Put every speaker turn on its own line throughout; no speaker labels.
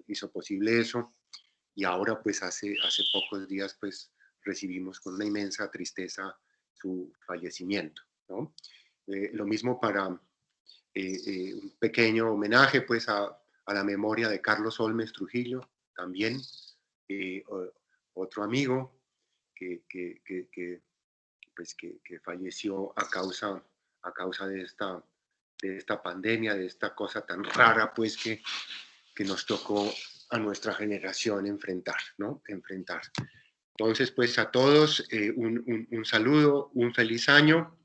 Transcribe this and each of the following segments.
hizo posible eso, y ahora pues hace pocos días pues recibimos con una inmensa tristeza su fallecimiento, ¿no? Lo mismo para un pequeño homenaje pues a la memoria de Carlos Olmes Trujillo, también otro amigo que falleció a causa de esta pandemia, de esta cosa tan rara pues que nos tocó a nuestra generación enfrentar, ¿no? Entonces, pues a todos un saludo, un feliz año,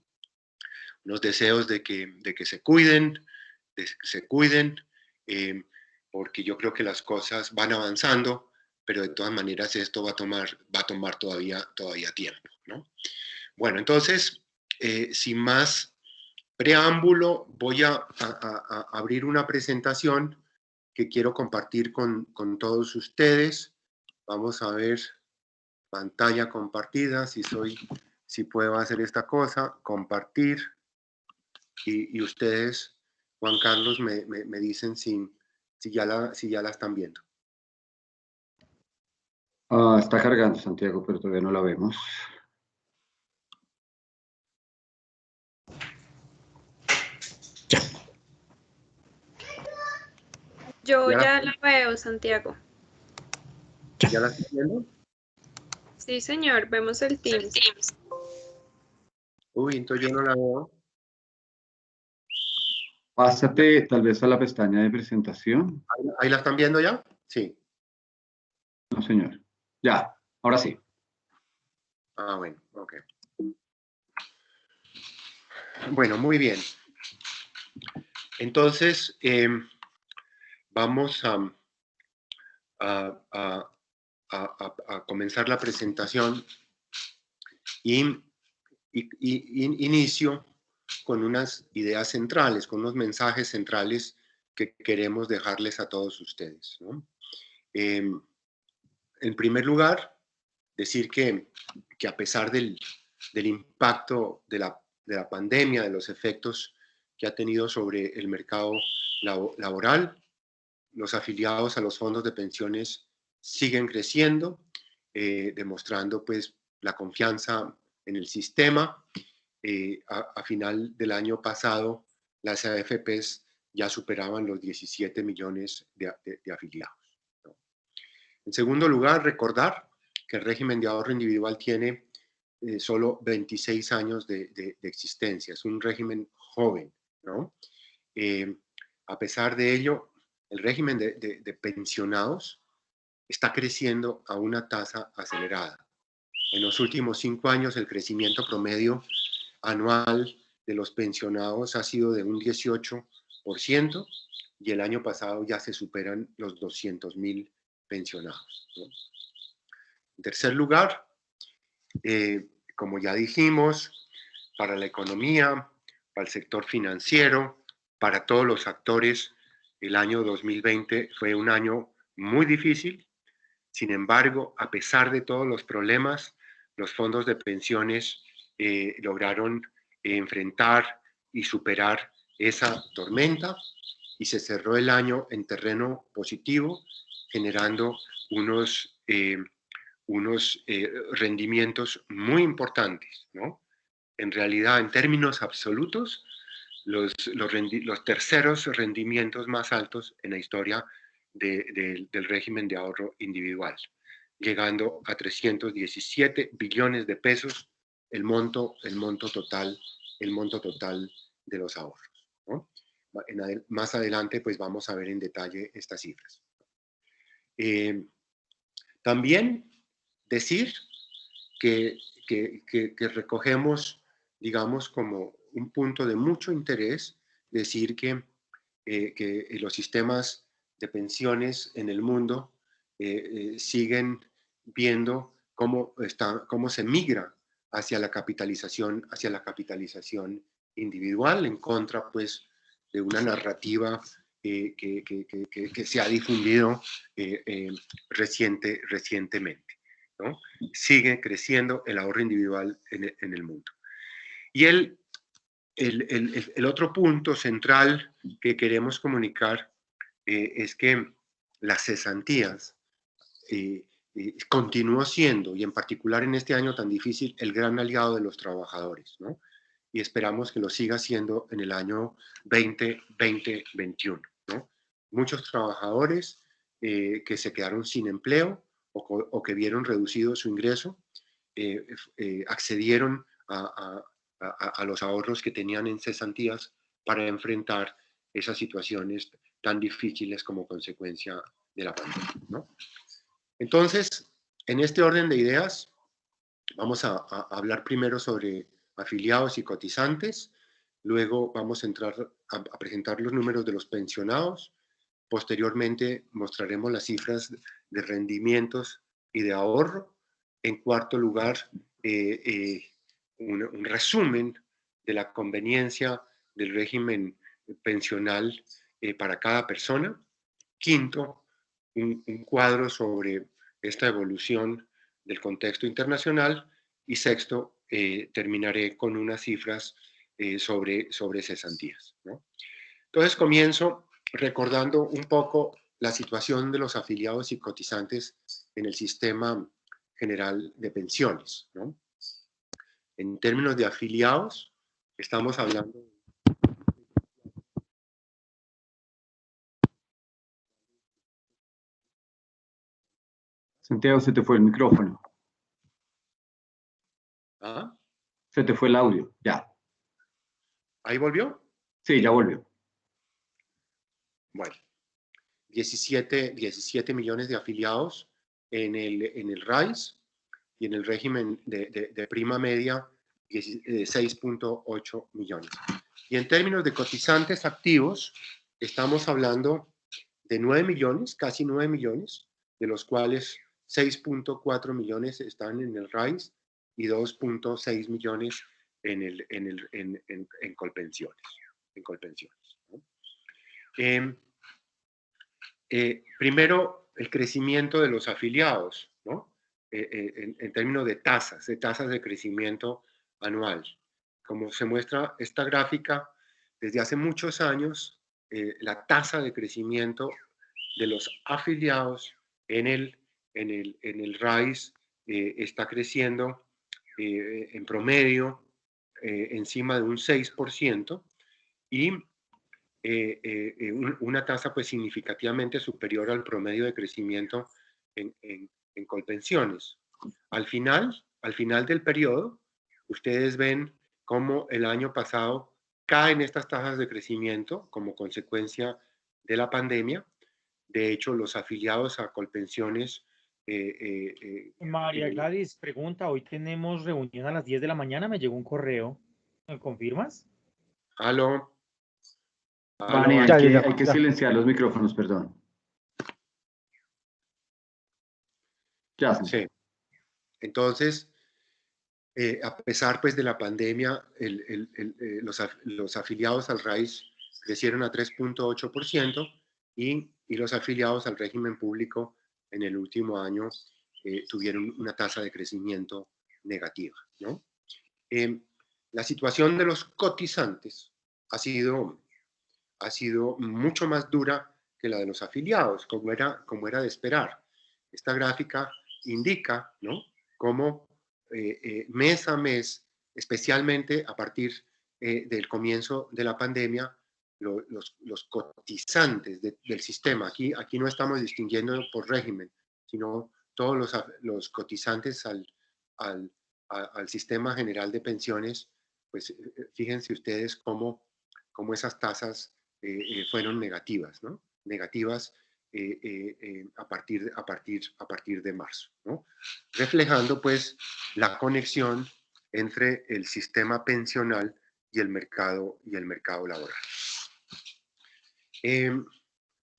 unos deseos de que se cuiden, porque yo creo que las cosas van avanzando, pero de todas maneras esto va a tomar todavía tiempo, ¿no? Bueno, entonces, sin más preámbulo, voy a abrir una presentación que quiero compartir con todos ustedes. Vamos a ver pantalla compartida, si puedo hacer esta cosa, compartir, y ustedes, Juan Carlos, me dicen si ya la están viendo.
Está cargando, Santiago, pero todavía no la vemos.
Yo ya la veo, Santiago.
¿Ya la están viendo?
Sí, señor, vemos el Teams.
Uy, entonces yo no la veo.
Pásate tal vez a la pestaña de presentación.
¿Ahí la están viendo ya? Sí.
No, señor. Ya, ahora sí.
Bueno, ok. Bueno, muy bien. Entonces, vamos a comenzar la presentación y inicio con unas ideas centrales, con unos mensajes centrales que queremos dejarles a todos ustedes, ¿no? En primer lugar, decir que a pesar del impacto de la pandemia, de los efectos que ha tenido sobre el mercado laboral, los afiliados a los fondos de pensiones siguen creciendo, demostrando pues la confianza en el sistema. A final del año pasado, las AFPs ya superaban los 17 millones de afiliados, ¿no? En segundo lugar, recordar que el régimen de ahorro individual tiene solo 26 años de existencia. Es un régimen joven, ¿no? A pesar de ello, el régimen de pensionados está creciendo a una tasa acelerada. En los últimos 5 años, el crecimiento promedio anual de los pensionados ha sido de un 18%, y el año pasado ya se superan los 200,000 pensionados, ¿no? En tercer lugar, como ya dijimos, para la economía, para el sector financiero, para todos los actores, el año 2020 fue un año muy difícil. Sin embargo, a pesar de todos los problemas, los fondos de pensiones lograron enfrentar y superar esa tormenta, y se cerró el año en terreno positivo, generando unos rendimientos muy importantes, ¿no? En realidad, en términos absolutos, los terceros rendimientos más altos en la historia del régimen de ahorro individual, llegando a 317 billones de pesos el monto total de los ahorros, ¿no? Más adelante pues vamos a ver en detalle estas cifras. También decir que recogemos, digamos, como un punto de mucho interés, decir que los sistemas de pensiones en el mundo siguen viendo cómo se migra hacia la capitalización individual, en contra pues de una narrativa que se ha difundido recientemente, ¿no? Sigue creciendo el ahorro individual en el mundo. Y el otro punto central que queremos comunicar es que las cesantías continuó siendo, y en particular en este año tan difícil, el gran aliado de los trabajadores, ¿no? Y esperamos que lo siga siendo en el año 2021, ¿no? Muchos trabajadores que se quedaron sin empleo o que vieron reducido su ingreso, accedieron a los ahorros que tenían en cesantías para enfrentar esas situaciones tan difíciles como consecuencia de la pandemia, ¿no? Entonces, en este orden de ideas, vamos a hablar primero sobre afiliados y cotizantes, luego vamos a entrar a presentar los números de los pensionados, posteriormente mostraremos las cifras de rendimientos y de ahorro, en cuarto lugar, un resumen de la conveniencia del régimen pensional para cada persona, quinto, un cuadro sobre esta evolución del contexto internacional y sexto, terminaré con unas cifras sobre cesantías, ¿no? Entonces comienzo recordando un poco la situación de los afiliados y cotizantes en el sistema general de pensiones, ¿no? En términos de afiliados, estamos hablando
Santiago, se te fue el micrófono.
¿Ah?
Se te fue el audio, ya.
¿Ahí volvió?
Sí, ya volvió.
Bueno, 17 millones de afiliados en el RAIS y en el régimen de prima media 6.8 millones. Y en términos de cotizantes activos, estamos hablando de 9 millones, casi 9 millones, de los cuales 6.4 millones están en el RAIS y 2.6 millones en Colpensiones. ¿No? Primero, el crecimiento de los afiliados, ¿no? En términos de tasas de crecimiento anual. Como se muestra esta gráfica, desde hace muchos años, la tasa de crecimiento de los afiliados en el RAIS está creciendo en promedio encima de un 6% y una tasa pues significativamente superior al promedio de crecimiento en Colpensiones. Al final del periodo, ustedes ven cómo el año pasado caen estas tasas de crecimiento como consecuencia de la pandemia. De hecho, los afiliados a Colpensiones...
María Gladys pregunta, hoy tenemos reunión a las 10 de la mañana, me llegó un correo, ¿me confirmas?
¿Aló?
Vani, hay que silenciar los micrófonos, perdón. Ya.
Sí. Entonces, a pesar pues de la pandemia, los afiliados al RAIS crecieron a 3.8% y los afiliados al régimen público en el último año tuvieron una tasa de crecimiento negativa, ¿no? La situación de los cotizantes ha sido mucho más dura que la de los afiliados, como era de esperar. Esta gráfica indica, ¿no?, cómo mes a mes, especialmente a partir del comienzo de la pandemia, los cotizantes del sistema, aquí no estamos distinguiendo por régimen, sino todos los cotizantes al sistema general de pensiones, pues fíjense ustedes cómo esas tasas fueron negativas, ¿no? Negativas a partir de marzo, ¿no? Reflejando pues la conexión entre el sistema pensional y el mercado laboral.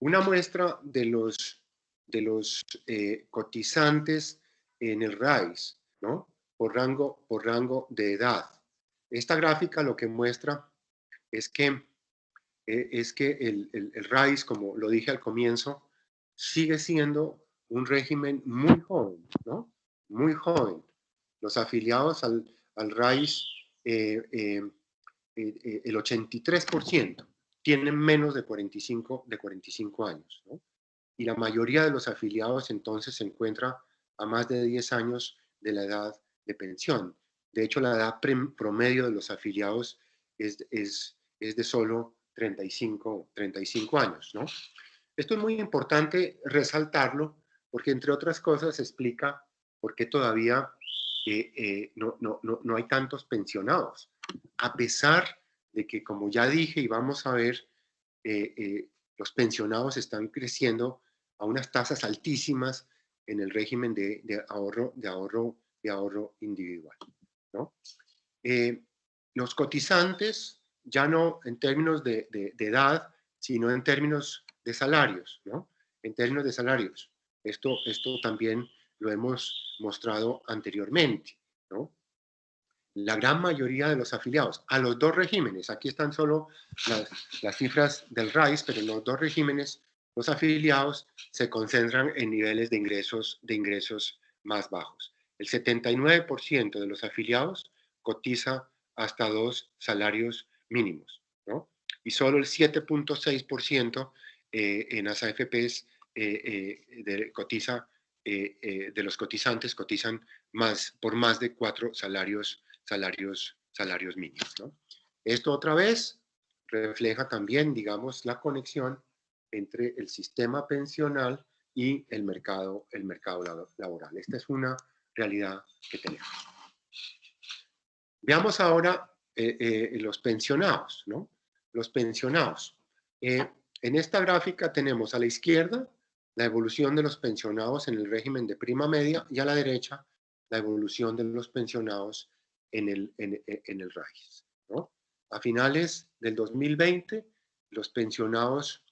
Una muestra de los cotizantes en el RAIS, ¿no?, por rango de edad. Esta gráfica lo que muestra es que el RAIS, como lo dije al comienzo, sigue siendo un régimen muy joven, ¿no? Muy joven. Los afiliados al RAIS, el 83%, tienen menos de 45 años, ¿no? Y la mayoría de los afiliados entonces se encuentra a más de 10 años de la edad de pensión. De hecho, la edad promedio de los afiliados es de solo 35 años, ¿no? Esto es muy importante resaltarlo porque, entre otras cosas, explica por qué todavía no hay tantos pensionados. A pesar de que, como ya dije y vamos a ver, los pensionados están creciendo a unas tasas altísimas en el régimen de ahorro individual, ¿no? Los cotizantes, ya no en términos de edad, sino en términos de salarios, ¿no? En términos de salarios. Esto también lo hemos mostrado anteriormente, ¿no? La gran mayoría de los afiliados a los dos regímenes, aquí están solo las cifras del RAIS, pero en los dos regímenes los afiliados se concentran en niveles de ingresos más bajos. El 79% de los afiliados cotiza hasta 2 salarios mínimos, ¿no? Y solo el 7.6% en las AFPs de los cotizantes cotizan por más de 4 salarios mínimos, ¿no? Esto otra vez refleja también, digamos, la conexión entre el sistema pensional y el mercado laboral. Esta es una realidad que tenemos. Veamos ahora los pensionados, ¿no? Los pensionados. En esta gráfica tenemos a la izquierda la evolución de los pensionados en el régimen de prima media y a la derecha la evolución de los pensionados en el RAIS, ¿no? A finales del 2020, los pensionados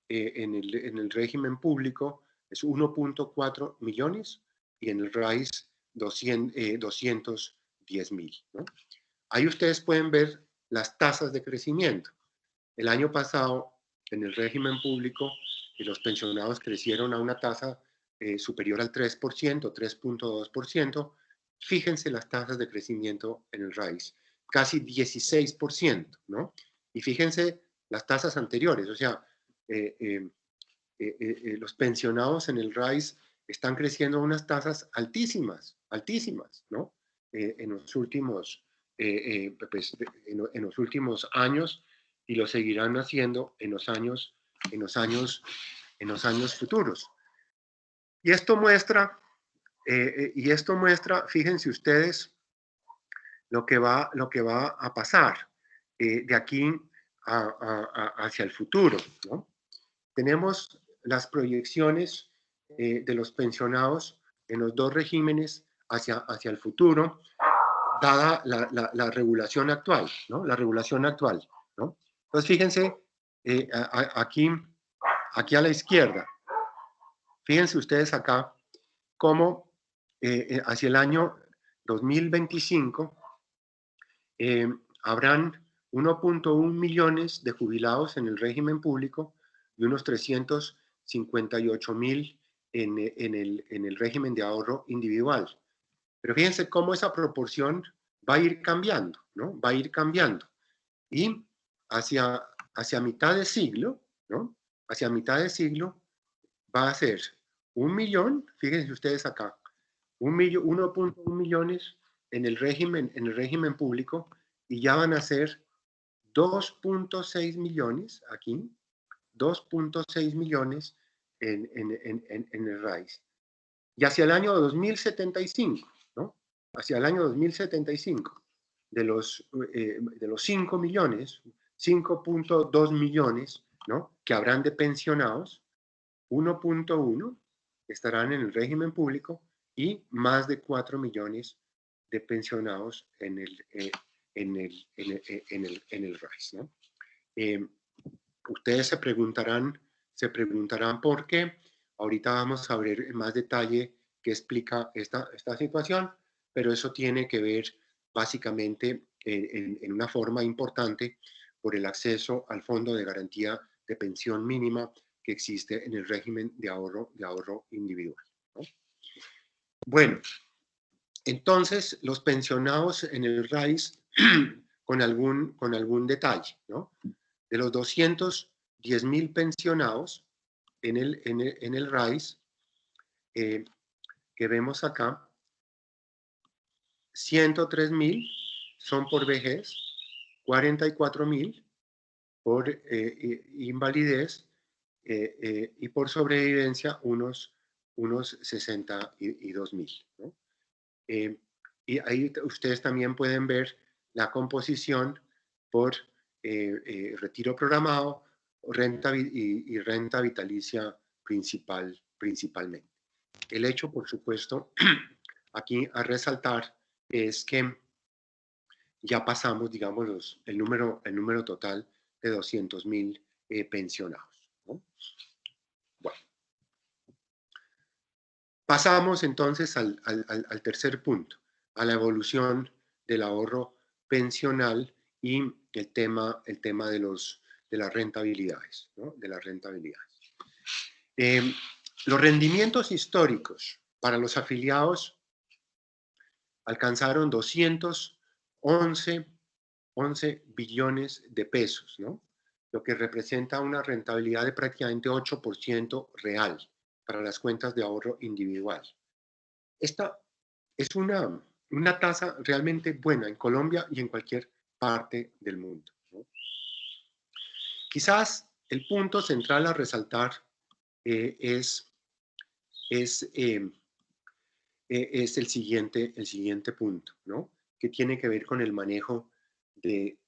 en el régimen público es 1.4 millones y en el RAIS 210,000, ¿no? Ahí ustedes pueden ver las tasas de crecimiento. El año pasado, en el régimen público, los pensionados crecieron a una tasa superior al 3%, 3.2%. Fíjense las tasas de crecimiento en el RAIS, casi 16%, ¿no? Y fíjense las tasas anteriores, o sea, los pensionados en el RAIS están creciendo a unas tasas altísimas, ¿no? En los últimos años, y lo seguirán haciendo en los años futuros. Y esto muestra, fíjense ustedes, lo que va a pasar de aquí hacia el futuro, ¿no? Tenemos las proyecciones de los pensionados en los dos regímenes hacia el futuro, dada la regulación actual, ¿no? La regulación actual, ¿no? Entonces, fíjense, aquí a la izquierda, fíjense ustedes acá, cómo hacia el año 2025 habrán 1.1 millones de jubilados en el régimen público y unos 358,000 en el régimen de ahorro individual. Pero fíjense cómo esa proporción va a ir cambiando, ¿no? Va a ir cambiando. Y hacia mitad de siglo, ¿no? Hacia mitad de siglo va a ser 1 millón, fíjense ustedes acá, 1.1 millones en el régimen público, y ya van a ser 2.6 millones aquí, 2.6 millones en el RAIS. Y hacia el año 2075, ¿no? Hacia el año 2075, de los 5 millones, 5.2 millones, ¿no? Que habrán de pensionados, 1.1 estarán en el régimen público y más de 4 millones de pensionados en el RAIS, ¿no? Ustedes se preguntarán por qué. Ahorita vamos a ver en más detalle qué explica esta situación, pero eso tiene que ver básicamente en una forma importante por el acceso al Fondo de Garantía de Pensión Mínima que existe en el régimen de ahorro individual, ¿no? Bueno, entonces los pensionados en el RAIS con algún detalle, ¿no? De los 210.000 pensionados en el RAIS, que vemos acá, 103.000 son por vejez, 44.000 por invalidez y por sobrevivencia unos 62.000, ¿no? Y ahí ustedes también pueden ver la composición por retiro programado y renta vitalicia principalmente. El hecho, por supuesto, aquí a resaltar es que ya pasamos, digamos, el número total de 200.000 pensionados, ¿no? Bueno. Pasamos entonces al tercer punto, a la evolución del ahorro pensional y el tema de las rentabilidades, ¿no? De las rentabilidades. Los rendimientos históricos para los afiliados alcanzaron 211 billones de pesos, ¿no? Lo que representa una rentabilidad de prácticamente 8% real para las cuentas de ahorro individual. Esta es una tasa realmente buena en Colombia y en cualquier parte del mundo, ¿no? Quizás el punto central a resaltar es el siguiente punto, ¿no? Que tiene que ver con el manejo de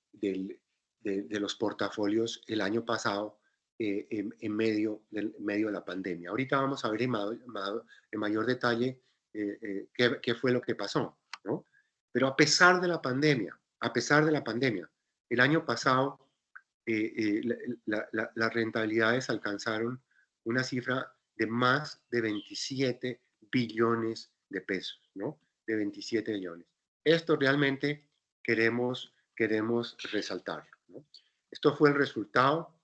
los portafolios el año pasado en medio de la pandemia. Ahorita vamos a ver en mayor detalle qué fue lo que pasó, ¿no? Pero a pesar de la pandemia, el año pasado las rentabilidades alcanzaron una cifra de más de 27 billones de pesos, ¿no? De 27 billones. Esto realmente queremos resaltarlo, ¿no? Esto fue el resultado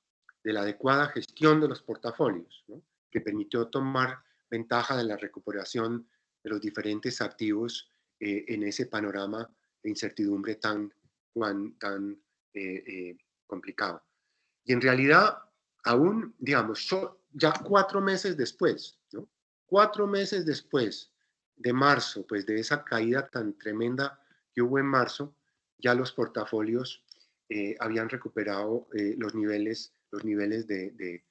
de la adecuada gestión de los portafolios, ¿no? Que permitió tomar ventaja de la recuperación de los diferentes activos en ese panorama de incertidumbre tan complicado. Y en realidad, aún, digamos, ya 4 meses después, ¿no? 4 meses después de marzo, pues de esa caída tan tremenda que hubo en marzo, ya los portafolios habían recuperado los niveles de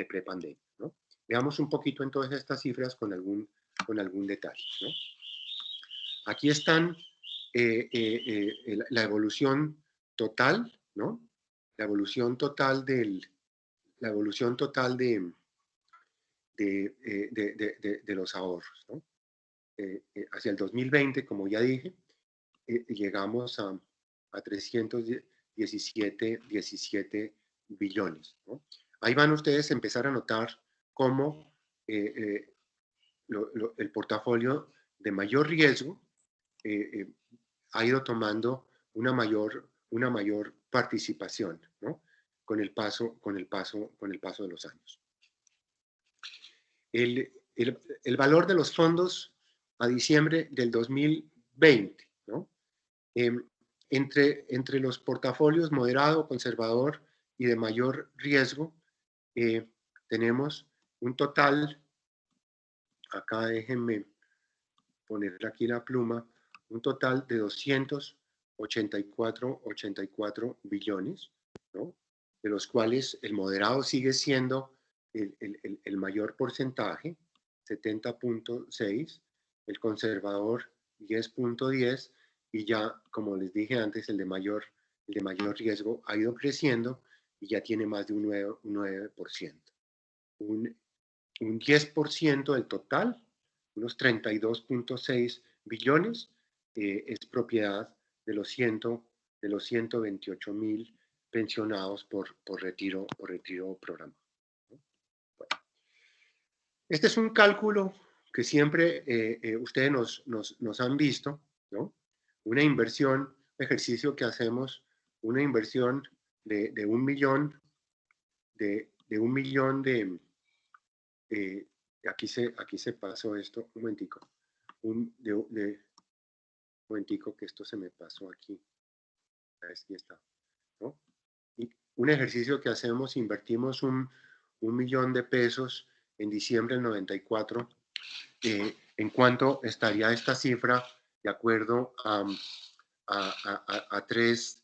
prepandemia, ¿no? Veamos un poquito entonces estas cifras con algún detalle, ¿no? Aquí están la evolución total, ¿no? La evolución total de los ahorros, ¿no? Hacia el 2020, como ya dije, llegamos a 317 billones, ¿no? Ahí van ustedes a empezar a notar cómo el portafolio de mayor riesgo ha ido tomando una mayor participación, ¿no? Con el paso de los años. El valor de los fondos a diciembre del 2020, ¿no? Entre los portafolios moderado, conservador y de mayor riesgo, tenemos un total, acá déjenme poner aquí la pluma, un total de 284 billones, ¿no? De los cuales el moderado sigue siendo el mayor porcentaje, 70.6, el conservador 10.10, y ya, como les dije antes, el de mayor riesgo ha ido creciendo y ya tiene más de un 9%. Un 10% del total, unos 32.6 billones, es propiedad de los 128.000 pensionados por retiro programado. Bueno, este es un cálculo que siempre ustedes nos han visto, ¿no? Una inversión, un ejercicio que hacemos, una inversión de 1 millón, de 1 millón de... aquí se pasó esto, un momentico, un momentico que esto se me pasó aquí, aquí está, ¿no? Y un ejercicio que hacemos, invertimos un millón de pesos en diciembre del 94, en cuanto estaría esta cifra de acuerdo a tres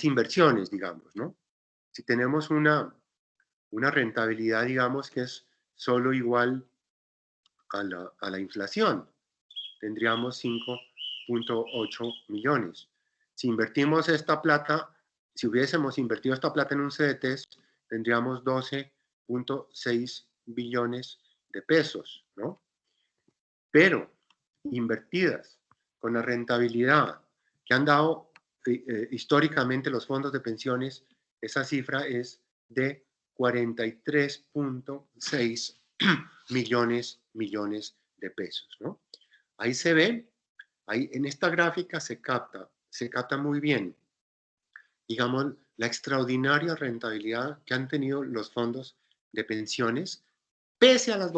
inversiones, digamos, ¿no? Si tenemos una rentabilidad, digamos, que es solo igual a la inflación, tendríamos 5.8 millones. Si invertimos esta plata, si hubiésemos invertido esta plata en un CDT, tendríamos 12.6 billones de pesos, ¿no? Pero invertidas con la rentabilidad que han dado históricamente los fondos de pensiones, esa cifra es de 43.6 millones de pesos, ¿no? Ahí se ve, ahí en esta gráfica se capta muy bien, digamos, la extraordinaria rentabilidad que han tenido los fondos de pensiones pese a las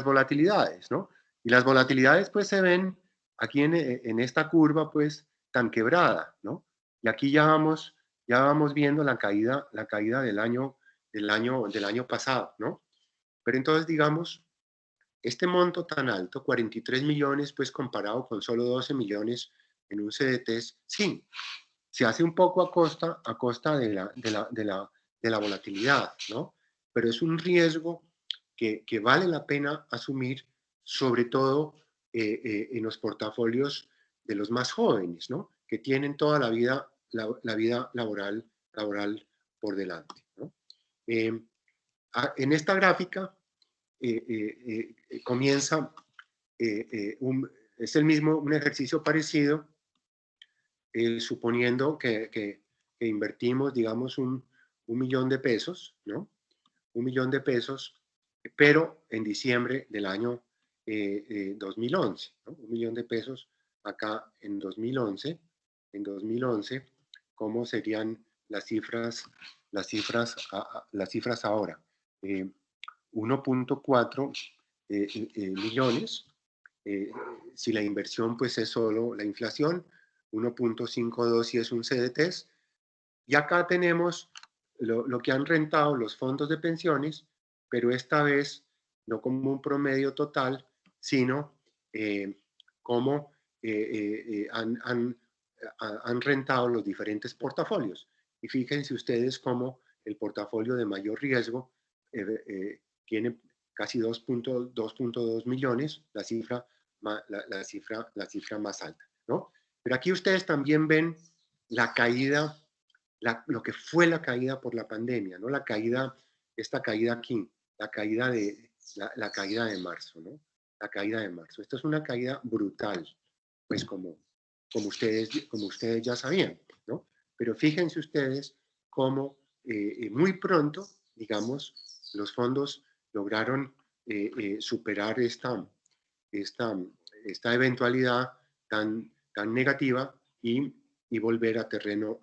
volatilidades, ¿no? Y las volatilidades pues se ven aquí en esta curva pues tan quebrada, ¿no? Y aquí ya vamos viendo la caída del año pasado, ¿no? Pero entonces digamos, este monto tan alto, 43 millones, pues comparado con solo 12 millones en un CDT, sí, se hace un poco a costa de la volatilidad, ¿no? Pero es un riesgo que vale la pena asumir, sobre todo en los portafolios de los más jóvenes, ¿no? Que tienen toda la vida laboral por delante, ¿no? En esta gráfica comienza, es un ejercicio parecido, suponiendo que invertimos, digamos, un millón de pesos, ¿no? Un millón de pesos, pero en diciembre del año 2011, ¿no? Un millón de pesos acá en 2011. En 2011, ¿cómo serían las cifras ahora? 1.4 millones. Si la inversión pues es solo la inflación, 1.52 si es un CDT. Y acá tenemos lo que han rentado los fondos de pensiones, pero esta vez no como un promedio total, sino como han rentado los diferentes portafolios. Y fíjense ustedes cómo el portafolio de mayor riesgo tiene casi 2.2 millones, la cifra más alta, ¿no? Pero aquí ustedes también ven la caída, lo que fue la caída por la pandemia, ¿no? Esta caída aquí, la caída de marzo, ¿no? La caída de marzo. Esta es una caída brutal, pues como ustedes ya sabían, ¿no? Pero fíjense ustedes cómo muy pronto, digamos, los fondos lograron superar esta eventualidad tan negativa y volver a terreno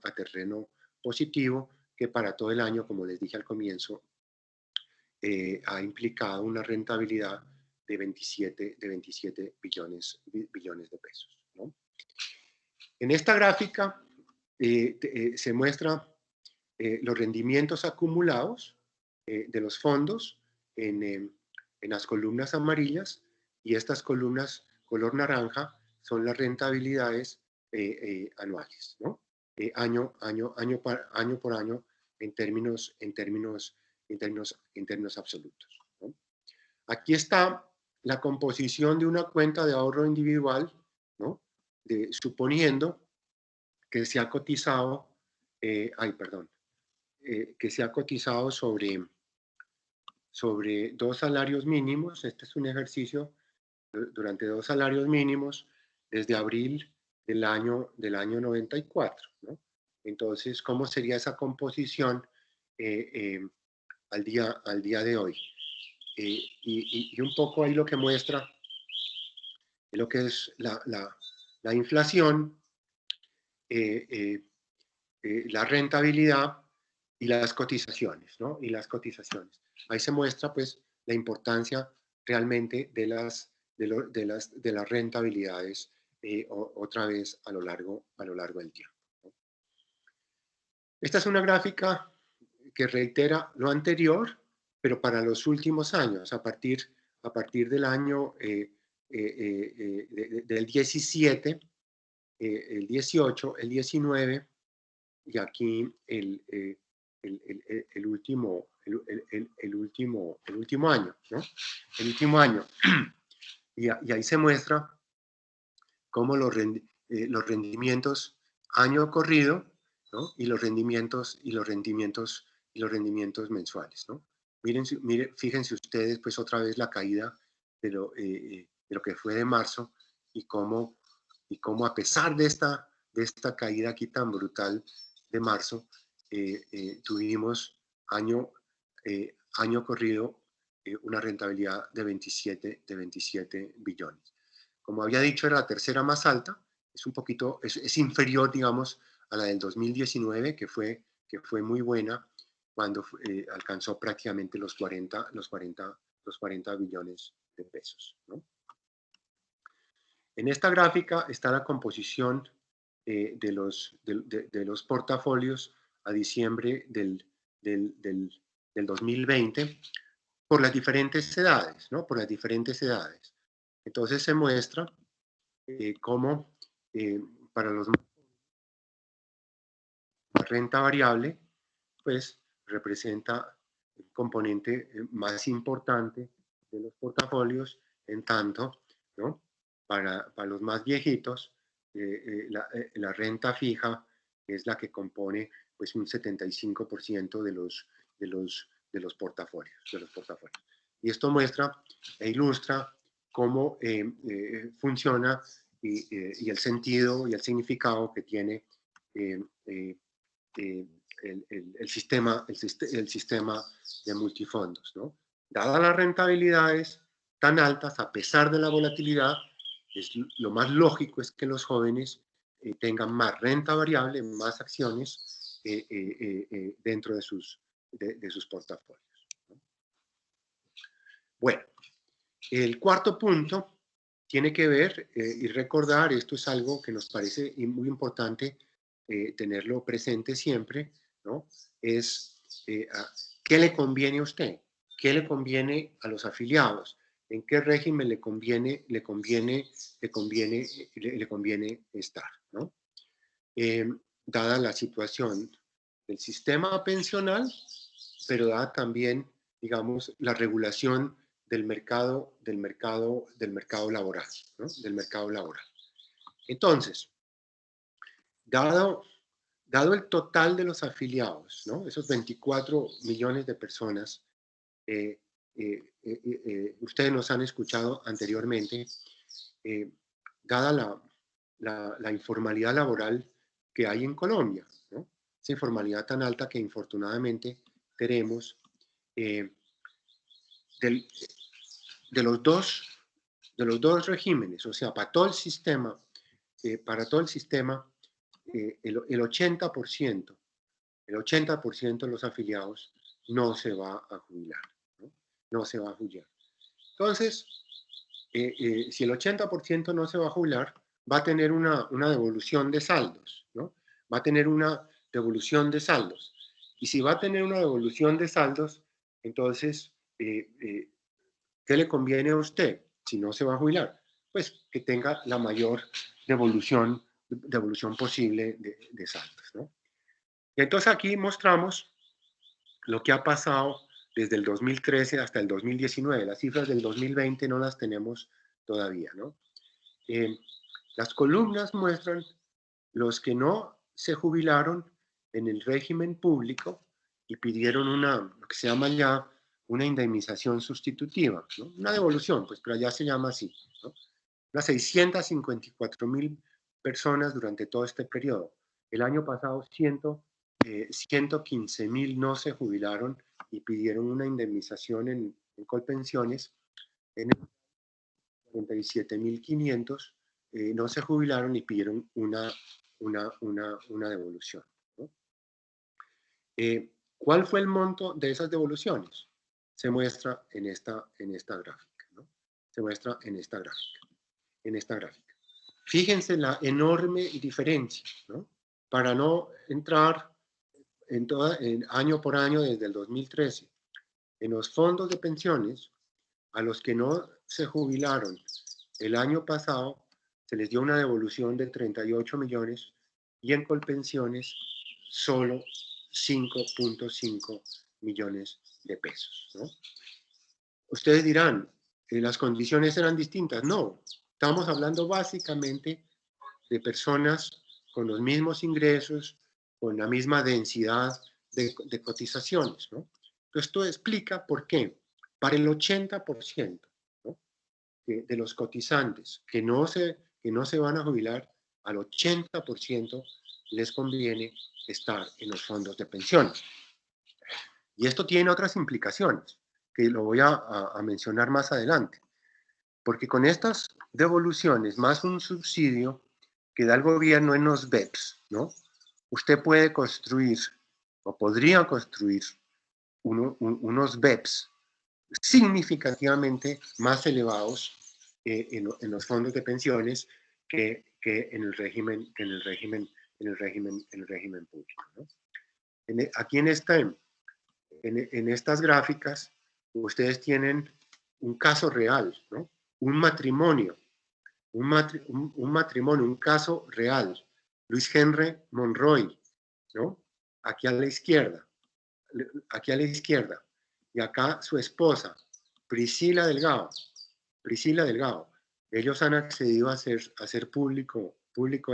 positivo, que para todo el año, como les dije al comienzo, ha implicado una rentabilidad de 27 billones de pesos, ¿no? En esta gráfica se muestra los rendimientos acumulados de los fondos en las columnas amarillas, y estas columnas color naranja son las rentabilidades anuales, ¿no? Año por año en términos absolutos, ¿no? Aquí está la composición de una cuenta de ahorro individual, ¿no? Suponiendo que se ha cotizado, que se ha cotizado sobre 2 salarios mínimos. Este es un ejercicio durante 2 salarios mínimos desde abril del año 94, ¿no? Entonces, ¿cómo sería esa composición al día de hoy? Y un poco ahí lo que muestra lo que es la inflación, la rentabilidad y las cotizaciones, ¿no? Y las cotizaciones. Ahí se muestra, pues, la importancia realmente de las rentabilidades otra vez a lo largo del tiempo, ¿no? Esta es una gráfica que reitera lo anterior, pero para los últimos años, a partir del año del 17, el 18, el 19, y aquí el último año, ¿no? El último año. Y ahí se muestra cómo los rendimientos año corrido, ¿no? Y los rendimientos mensuales, ¿no? Miren, fíjense ustedes, pues otra vez la caída de lo que fue de marzo y cómo a pesar de esta caída aquí tan brutal de marzo, tuvimos año corrido una rentabilidad de 27 billones. Como había dicho, era la tercera más alta, es un poquito, es inferior, digamos, a la del 2019, que fue muy buena, cuando alcanzó prácticamente los 40 billones de pesos, ¿no? En esta gráfica está la composición de los portafolios a diciembre del 2020 por las diferentes edades, ¿no? Por las diferentes edades. Entonces se muestra cómo para la renta variable, pues representa el componente más importante de los portafolios, en tanto, ¿no? Para los más viejitos, la renta fija es la que compone pues un 75% de los portafolios. Y esto muestra e ilustra cómo funciona y el sentido y el significado que tiene el sistema de multifondos, ¿no? Dadas las rentabilidades tan altas, a pesar de la volatilidad, lo más lógico es que los jóvenes tengan más renta variable, más acciones dentro de sus portafolios, ¿no? Bueno, el cuarto punto tiene que ver y recordar, esto es algo que nos parece muy importante tenerlo presente siempre, ¿no? Es ¿qué le conviene a usted? ¿Qué le conviene a los afiliados? ¿En qué régimen le conviene estar, ¿no? Dada la situación del sistema pensional, pero dada también, digamos, la regulación del mercado laboral, ¿no? Del mercado laboral. Entonces, dado el total de los afiliados, ¿no? Esos 24 millones de personas, ustedes nos han escuchado anteriormente, dada la informalidad laboral que hay en Colombia, ¿no? Esa informalidad tan alta que infortunadamente tenemos, de los dos regímenes, o sea, para todo el sistema, el 80% de los afiliados no se va a jubilar, ¿no? No se va a jubilar. Entonces, si el 80% no se va a jubilar, va a tener una devolución de saldos, ¿no? Va a tener una devolución de saldos. Y si va a tener una devolución de saldos, entonces, ¿qué le conviene a usted si no se va a jubilar? Pues que tenga la mayor devolución posible de saldos, ¿no? Y entonces aquí mostramos lo que ha pasado desde el 2013 hasta el 2019. Las cifras del 2020 no las tenemos todavía, ¿no? Las columnas muestran los que no se jubilaron en el régimen público y pidieron lo que se llama ya una indemnización sustitutiva, ¿no? Una devolución, pues, pero ya se llama así, ¿no? Unas 654.000 personas durante todo este periodo. El año pasado 115.000 no se jubilaron y pidieron una indemnización en Colpensiones. En 47.500 no se jubilaron y pidieron una devolución, ¿no? ¿Cuál fue el monto de esas devoluciones? Se muestra en esta gráfica, ¿no? Se muestra en esta gráfica. Fíjense la enorme diferencia, ¿no? Para no entrar año por año desde el 2013. En los fondos de pensiones, a los que no se jubilaron el año pasado, se les dio una devolución de 38 millones y en Colpensiones solo 5.5 millones de pesos, ¿no? Ustedes dirán, ¿las condiciones eran distintas? No, estamos hablando básicamente de personas con los mismos ingresos, con la misma densidad de cotizaciones, ¿no? Esto explica por qué para el 80%, ¿no?, de los cotizantes que no se van a jubilar, al 80% les conviene estar en los fondos de pensiones. Y esto tiene otras implicaciones, que lo voy a mencionar más adelante. Porque con estas devoluciones, más un subsidio que da el gobierno en los BEPS, ¿no?, usted puede construir, o podría construir, unos BEPS significativamente más elevados en los fondos de pensiones que en el régimen público, ¿no? Aquí en estas gráficas ustedes tienen un caso real, ¿no? Un matrimonio, un caso real. Luis Henry Monroy, ¿no? Aquí a la izquierda. Y acá su esposa, Priscila Delgado. Ellos han accedido a hacer público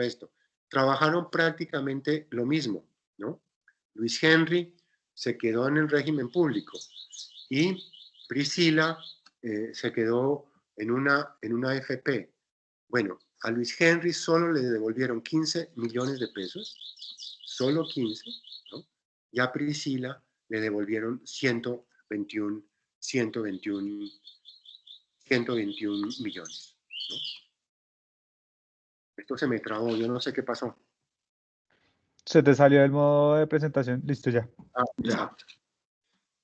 esto. Trabajaron prácticamente lo mismo, ¿no? Luis Henry se quedó en el régimen público y Priscila se quedó en una AFP. Bueno, a Luis Henry solo le devolvieron 15 millones de pesos, solo 15, ¿no? Y a Priscila le devolvieron 121 millones, ¿no? Esto se me trabó, yo no sé qué pasó.
Se te salió el modo de presentación. Listo, ya.
Exacto.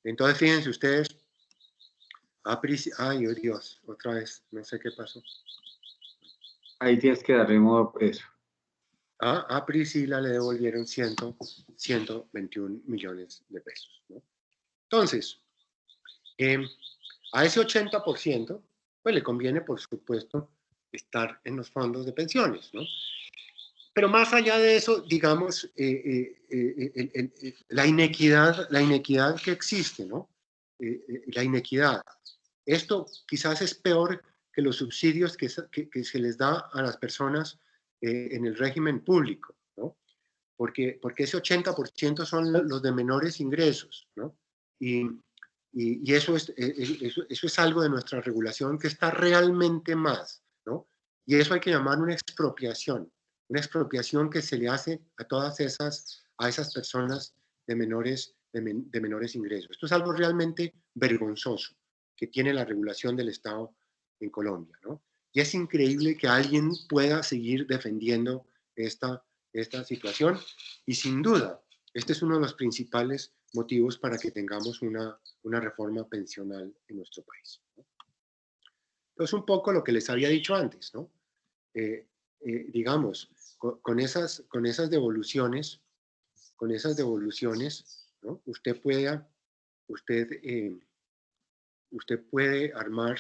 Entonces, fíjense ustedes. Ay, oh Dios, otra vez, no sé qué pasó.
Ahí tienes que darle modo eso.
A Priscila le devolvieron 121 millones de pesos, ¿no? Entonces, a ese 80%, pues le conviene, por supuesto, estar en los fondos de pensiones, ¿no? Pero más allá de eso, digamos, la inequidad que existe, ¿no? La inequidad. Esto quizás es peor que los subsidios que se les da a las personas en el régimen público, ¿no? Porque ese 80% son los de menores ingresos, ¿no? Y eso es algo de nuestra regulación que está realmente más, ¿no? Y eso hay que llamar una expropiación que se le hace a esas personas de menores ingresos. Esto es algo realmente vergonzoso que tiene la regulación del Estado en Colombia, ¿no? Y es increíble que alguien pueda seguir defendiendo esta situación, y sin duda, este es uno de los principales motivos para que tengamos una reforma pensional en nuestro país, ¿no? Entonces, un poco lo que les había dicho antes, ¿no? Digamos, con esas devoluciones, ¿no?, usted puede armar,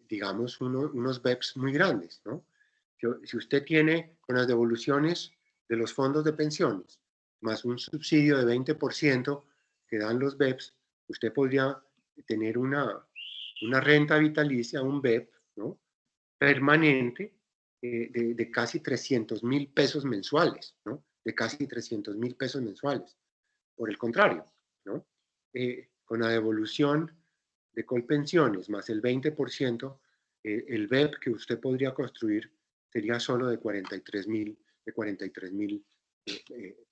digamos, unos BEPS muy grandes, ¿no? Si usted tiene con las devoluciones de los fondos de pensiones, más un subsidio de 20% que dan los BEPS, usted podría tener una renta vitalicia, un BEP, ¿no?, permanente de casi 300.000 pesos mensuales, ¿no? De casi 300.000 pesos mensuales. Por el contrario, ¿no? Con la devolución de Colpensiones más el 20%, el BEP que usted podría construir sería solo de 43.000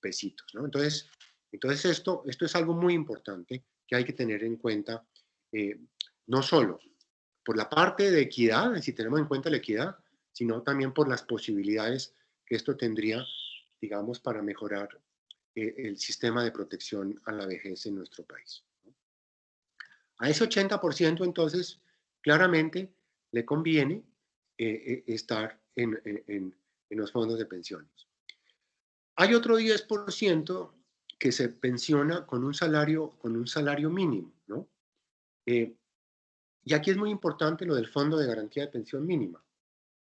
pesitos, ¿no? Entonces esto es algo muy importante que hay que tener en cuenta, no solo por la parte de equidad, si tenemos en cuenta la equidad, sino también por las posibilidades que esto tendría, digamos, para mejorar el sistema de protección a la vejez en nuestro país. A ese 80%, entonces, claramente le conviene estar en los fondos de pensiones. Hay otro 10% que se pensiona con un salario mínimo, ¿no? Y aquí es muy importante lo del Fondo de Garantía de Pensión Mínima,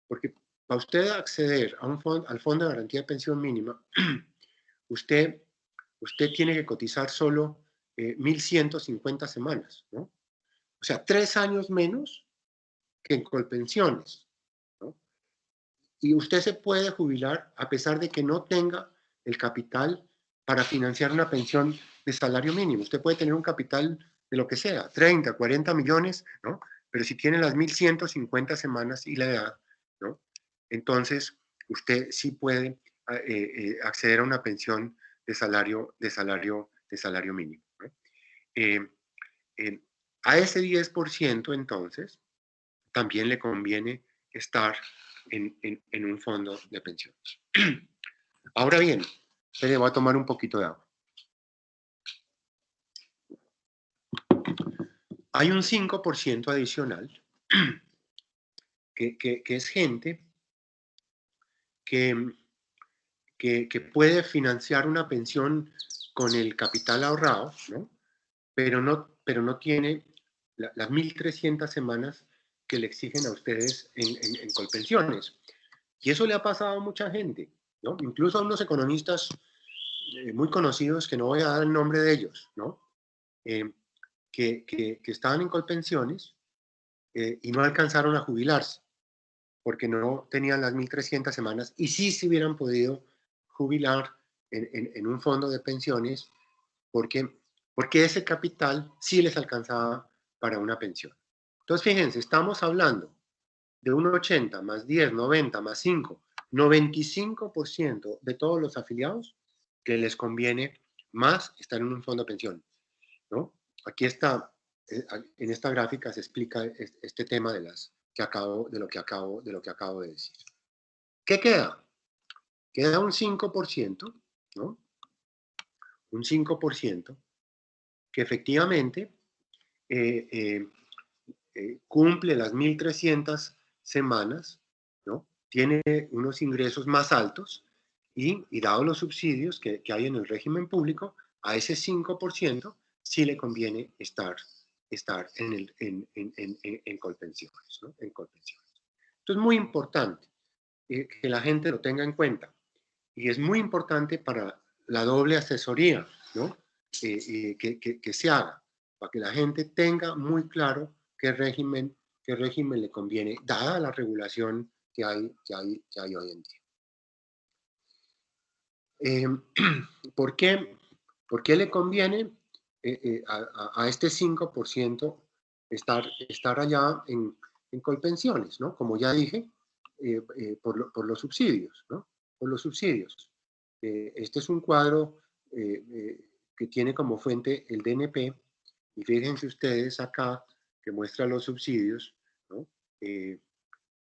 porque para usted acceder a al Fondo de Garantía de Pensión Mínima, usted tiene que cotizar solo 1.150 semanas, ¿no? O sea, 3 años menos que en Colpensiones, ¿no? Y usted se puede jubilar a pesar de que no tenga el capital para financiar una pensión de salario mínimo. Usted puede tener un capital de lo que sea, 30, 40 millones, ¿no? Pero si tiene las 1.150 semanas y la edad, ¿no? Entonces, usted sí puede acceder a una pensión de salario mínimo, ¿no? A ese 10%, entonces, también le conviene estar en un fondo de pensiones. Ahora bien, le voy a tomar un poquito de agua. Hay un 5% adicional que es gente que puede financiar una pensión con el capital ahorrado, ¿no? Pero no tiene las 1.300 semanas que le exigen a ustedes en Colpensiones. Y eso le ha pasado a mucha gente, ¿no? Incluso a unos economistas muy conocidos, que no voy a dar el nombre de ellos, ¿no? Que estaban en Colpensiones y no alcanzaron a jubilarse porque no tenían las 1.300 semanas y sí se hubieran podido jubilar en un fondo de pensiones porque ese capital sí les alcanzaba para una pensión. Entonces, fíjense, estamos hablando de un 80 más 10, 90 más 5, 95% de todos los afiliados que les conviene más estar en un fondo de pensión, ¿no? Aquí está, en esta gráfica se explica este tema de lo que acabo de decir. ¿Qué queda? Queda un 5%, ¿no? Un 5% que efectivamente cumple las 1.300 semanas, ¿no? Tiene unos ingresos más altos y dados los subsidios que hay en el régimen público, a ese 5% sí le conviene estar en Colpensiones, ¿no? En Colpensiones. Esto es muy importante que la gente lo tenga en cuenta y es muy importante para la doble asesoría, ¿no? Que se haga, para que la gente tenga muy claro qué régimen le conviene, dada la regulación que hay hoy en día. ¿Por qué le conviene a este 5% estar allá en Colpensiones, ¿no? Como ya dije, por los subsidios, ¿no? Por los subsidios. Este es un cuadro que tiene como fuente el DNP, y fíjense ustedes acá que muestra los subsidios, ¿no?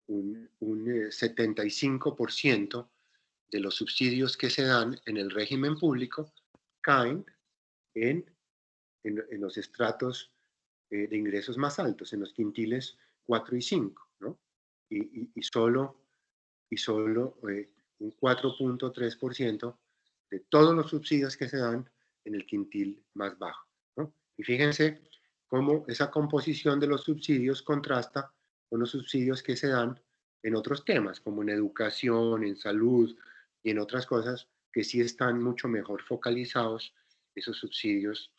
Un 75% de los subsidios que se dan en el régimen público caen en los estratos de ingresos más altos, en los quintiles 4 y 5, ¿no? Y solo un 4.3% de todos los subsidios que se dan en el quintil más bajo, ¿no? Y fíjense cómo esa composición de los subsidios contrasta con los subsidios que se dan en otros temas, como en educación, en salud y en otras cosas que sí están mucho mejor focalizados, esos subsidios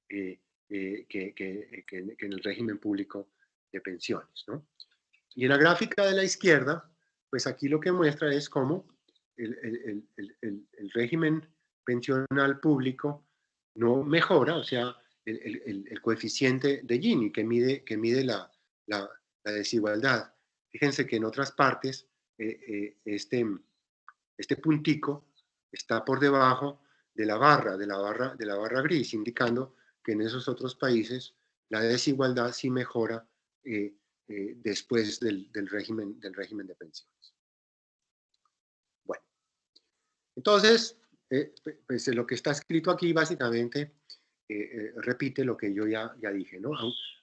que en el régimen público de pensiones, ¿no? Y en la gráfica de la izquierda, pues aquí lo que muestra es cómo el régimen pensional público no mejora, o sea, el coeficiente de Gini que mide la desigualdad. Fíjense que en otras partes este puntico está por debajo de la barra gris, indicando que en esos otros países la desigualdad sí mejora después del régimen de pensiones. Bueno, entonces, pues lo que está escrito aquí básicamente repite lo que yo ya dije, ¿no?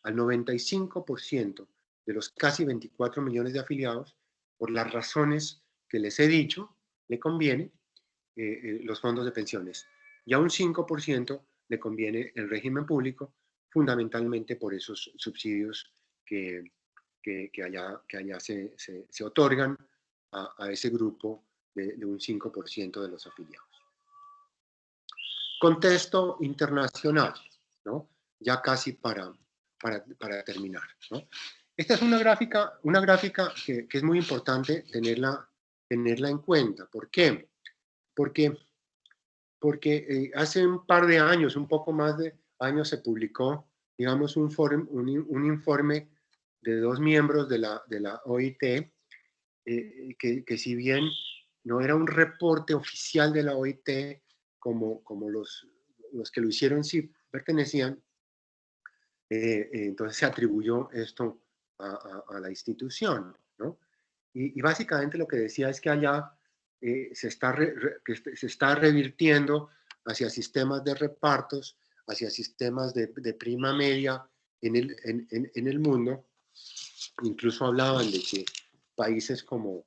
Al 95% de los casi 24 millones de afiliados, por las razones que les he dicho, le conviene los fondos de pensiones. y a un 5% le conviene el régimen público, fundamentalmente por esos subsidios que allá se otorgan a ese grupo de un 5% de los afiliados. Contexto internacional, ¿no? Ya casi para terminar, ¿no? Esta es una gráfica que es muy importante tenerla en cuenta. ¿Por qué? Porque hace un par de años, un poco más de años, se publicó, digamos, un informe de dos miembros de la OIT, que si bien no era un reporte oficial de la OIT, como los que lo hicieron sí pertenecían, entonces se atribuyó esto a la institución, ¿no? Y básicamente lo que decía es que allá se está revirtiendo hacia sistemas de repartos, hacia sistemas de prima media en el mundo. Incluso hablaban de que países como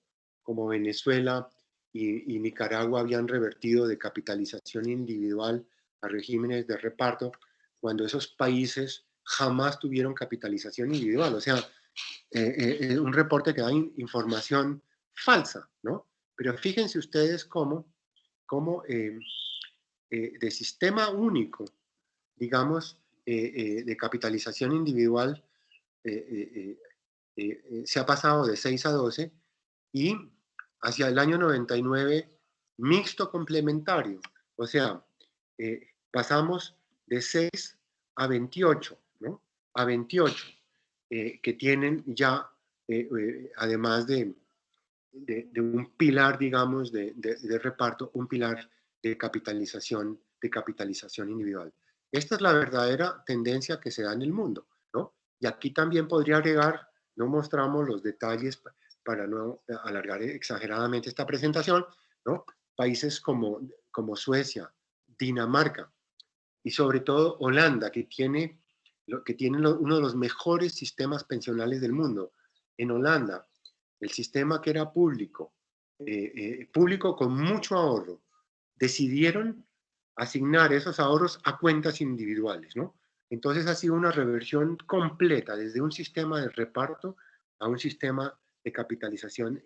Venezuela y Nicaragua habían revertido de capitalización individual a regímenes de reparto, cuando esos países jamás tuvieron capitalización individual. O sea, un reporte que da información falsa, ¿no? Pero fíjense ustedes cómo de sistema único, digamos, de capitalización individual, se ha pasado de 6 a 12 y hacia el año 99 mixto complementario. O sea, pasamos de 6 a 28, ¿no? A 28, que tienen ya, además de un pilar, digamos, de reparto, un pilar de capitalización individual. Esta es la verdadera tendencia que se da en el mundo, ¿no? Y aquí también podría agregar, no mostramos los detalles para no alargar exageradamente esta presentación, ¿no? Países como Suecia, Dinamarca y sobre todo Holanda, que tiene uno de los mejores sistemas pensionales del mundo. En Holanda, el sistema que era público con mucho ahorro, decidieron asignar esos ahorros a cuentas individuales, ¿no? Entonces ha sido una reversión completa desde un sistema de reparto a un sistema de capitalización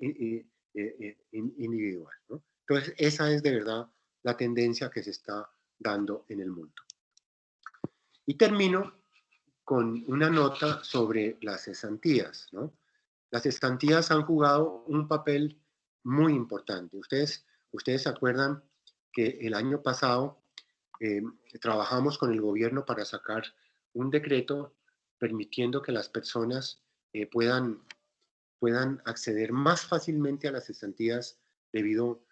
individual, ¿no? Entonces esa es de verdad la tendencia que se está dando en el mundo. Y termino con una nota sobre las cesantías, ¿no? Las cesantías han jugado un papel muy importante. Ustedes se acuerdan que el año pasado trabajamos con el gobierno para sacar un decreto permitiendo que las personas puedan acceder más fácilmente a las cesantías debido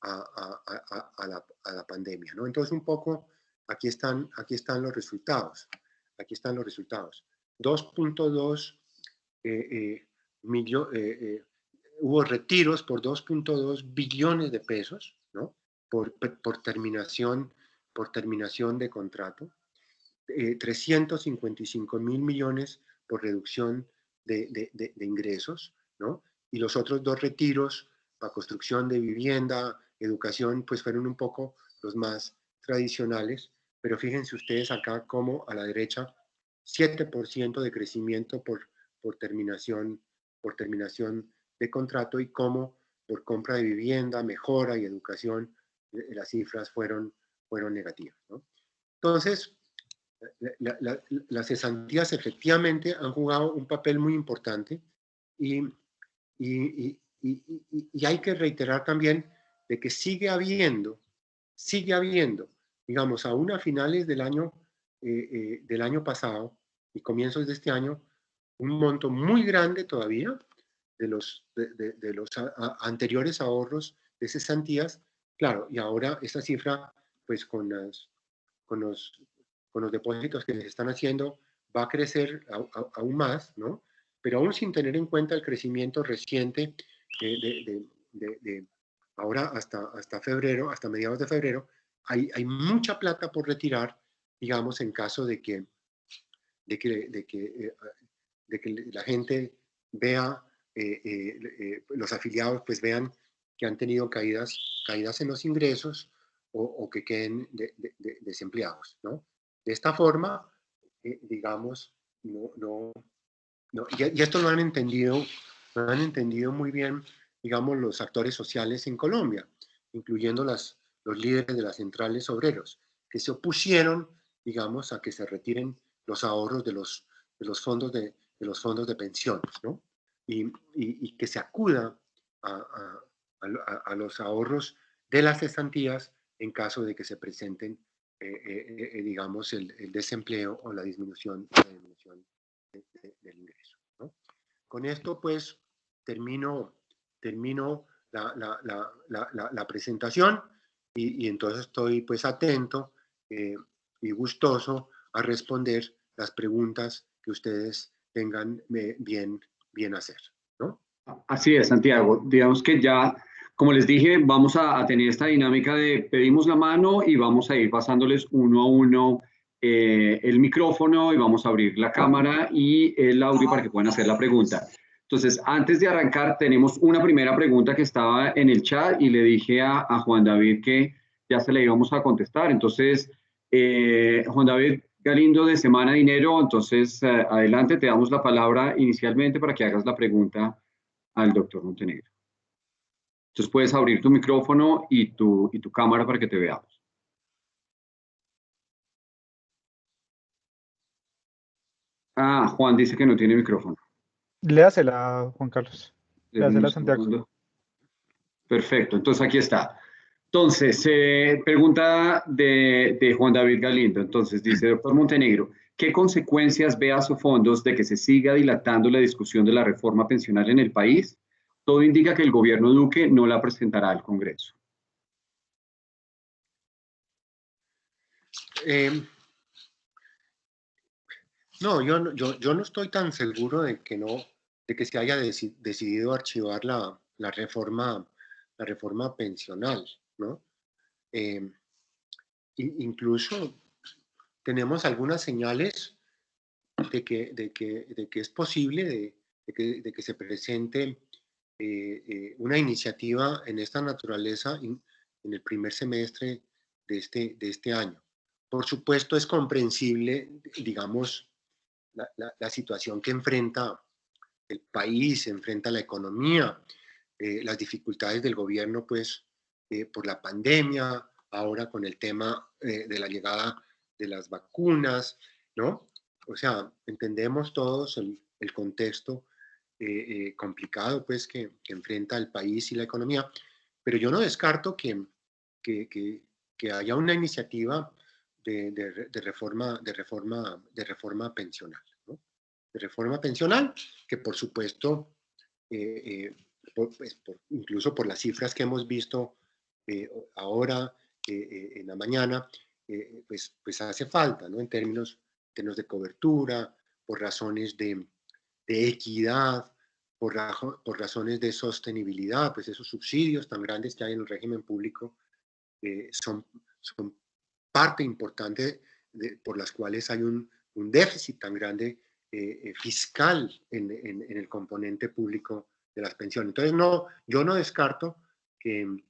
a la pandemia, ¿no? Entonces, un poco, aquí están los resultados. Aquí están los resultados. 2.2 hubo retiros por 2.2 billones de pesos, ¿no? Por terminación de contrato. 355.000 millones por reducción de ingresos, ¿no? Y los otros dos retiros para construcción de vivienda, educación, pues fueron un poco los más tradicionales, pero fíjense ustedes acá como a la derecha 7% de crecimiento por terminación de contrato, y como por compra de vivienda, mejora y educación, las cifras fueron negativas, ¿no? Entonces, las cesantías efectivamente han jugado un papel muy importante, y hay que reiterar también de que sigue habiendo, digamos, aún a finales del año pasado y comienzos de este año, un monto muy grande todavía de los anteriores ahorros de cesantías. Claro, y ahora esta cifra, pues con los depósitos que se están haciendo, va a crecer aún más, ¿no? Pero aún sin tener en cuenta el crecimiento reciente de ahora hasta febrero, hasta mediados de febrero, hay mucha plata por retirar, digamos, en caso de que la gente vea, los afiliados pues vean que han tenido caídas en los ingresos, o que queden desempleados, ¿no? De esta forma, digamos, y esto lo han entendido muy bien, digamos, los actores sociales en Colombia, incluyendo los líderes de las centrales obreros, que se opusieron, digamos, a que se retiren los ahorros de los fondos de pensiones, ¿no? Y que se acuda a los ahorros de las cesantías en caso de que se presenten, digamos, el desempleo o la disminución del ingreso, ¿no? Con esto, pues, termino la presentación y entonces estoy, pues, atento y gustoso a responder las preguntas que ustedes tengan bien hacer, ¿no?
Así es, Santiago. Digamos que ya, como les dije, vamos a tener esta dinámica de pedimos la mano y vamos a ir pasándoles uno a uno el micrófono y vamos a abrir la cámara y el audio para que puedan hacer la pregunta. Entonces, antes de arrancar, tenemos una primera pregunta que estaba en el chat y le dije a Juan David que ya se la íbamos a contestar. Entonces, Juan David Galindo de Semana Dinero, entonces adelante, te damos la palabra inicialmente para que hagas la pregunta al doctor Montenegro. Entonces puedes abrir tu micrófono y tu cámara para que te veamos. Ah, Juan dice que no tiene micrófono.
Léasela, Juan Carlos. Léasela,
Un
Santiago.
segundo. Perfecto, entonces aquí está. Entonces, pregunta de Juan David Galindo. Entonces dice, doctor Montenegro, ¿qué consecuencias ve a sus fondos de que se siga dilatando la discusión de la reforma pensional en el país? Todo indica que el gobierno Duque no la presentará al Congreso.
No, yo no estoy tan seguro de que se haya decidido archivar la reforma pensional, ¿no? Incluso tenemos algunas señales de que es posible de que se presente una iniciativa en esta naturaleza en el primer semestre de este año. Por supuesto, es comprensible, digamos, la situación que enfrenta el país, enfrenta la economía, las dificultades del gobierno, pues, por la pandemia, ahora con el tema de la llegada de las vacunas, ¿no? O sea, entendemos todos el contexto complicado, pues, que enfrenta el país y la economía, pero yo no descarto que haya una iniciativa de reforma pensional, ¿no? De reforma pensional, que por supuesto, incluso por las cifras que hemos visto ahora en la mañana, pues hace falta, ¿no? En términos de cobertura, por razones de equidad, por razones de sostenibilidad, pues esos subsidios tan grandes que hay en el régimen público son parte importante por las cuales hay un déficit tan grande fiscal en el componente público de las pensiones. Entonces, yo no descarto que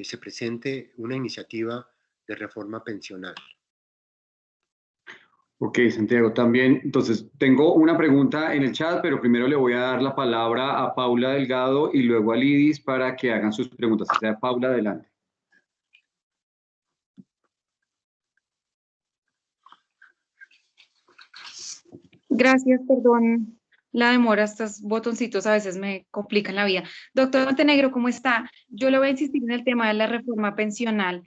se presente una iniciativa de reforma pensional.
Ok, Santiago, también. Entonces, tengo una pregunta en el chat, pero primero le voy a dar la palabra a Paula Delgado y luego a Lidis para que hagan sus preguntas. O sea, Paula, adelante.
Gracias, perdón la demora, estos botoncitos a veces me complican la vida. Doctor Montenegro, ¿cómo está? Yo le voy a insistir en el tema de la reforma pensional.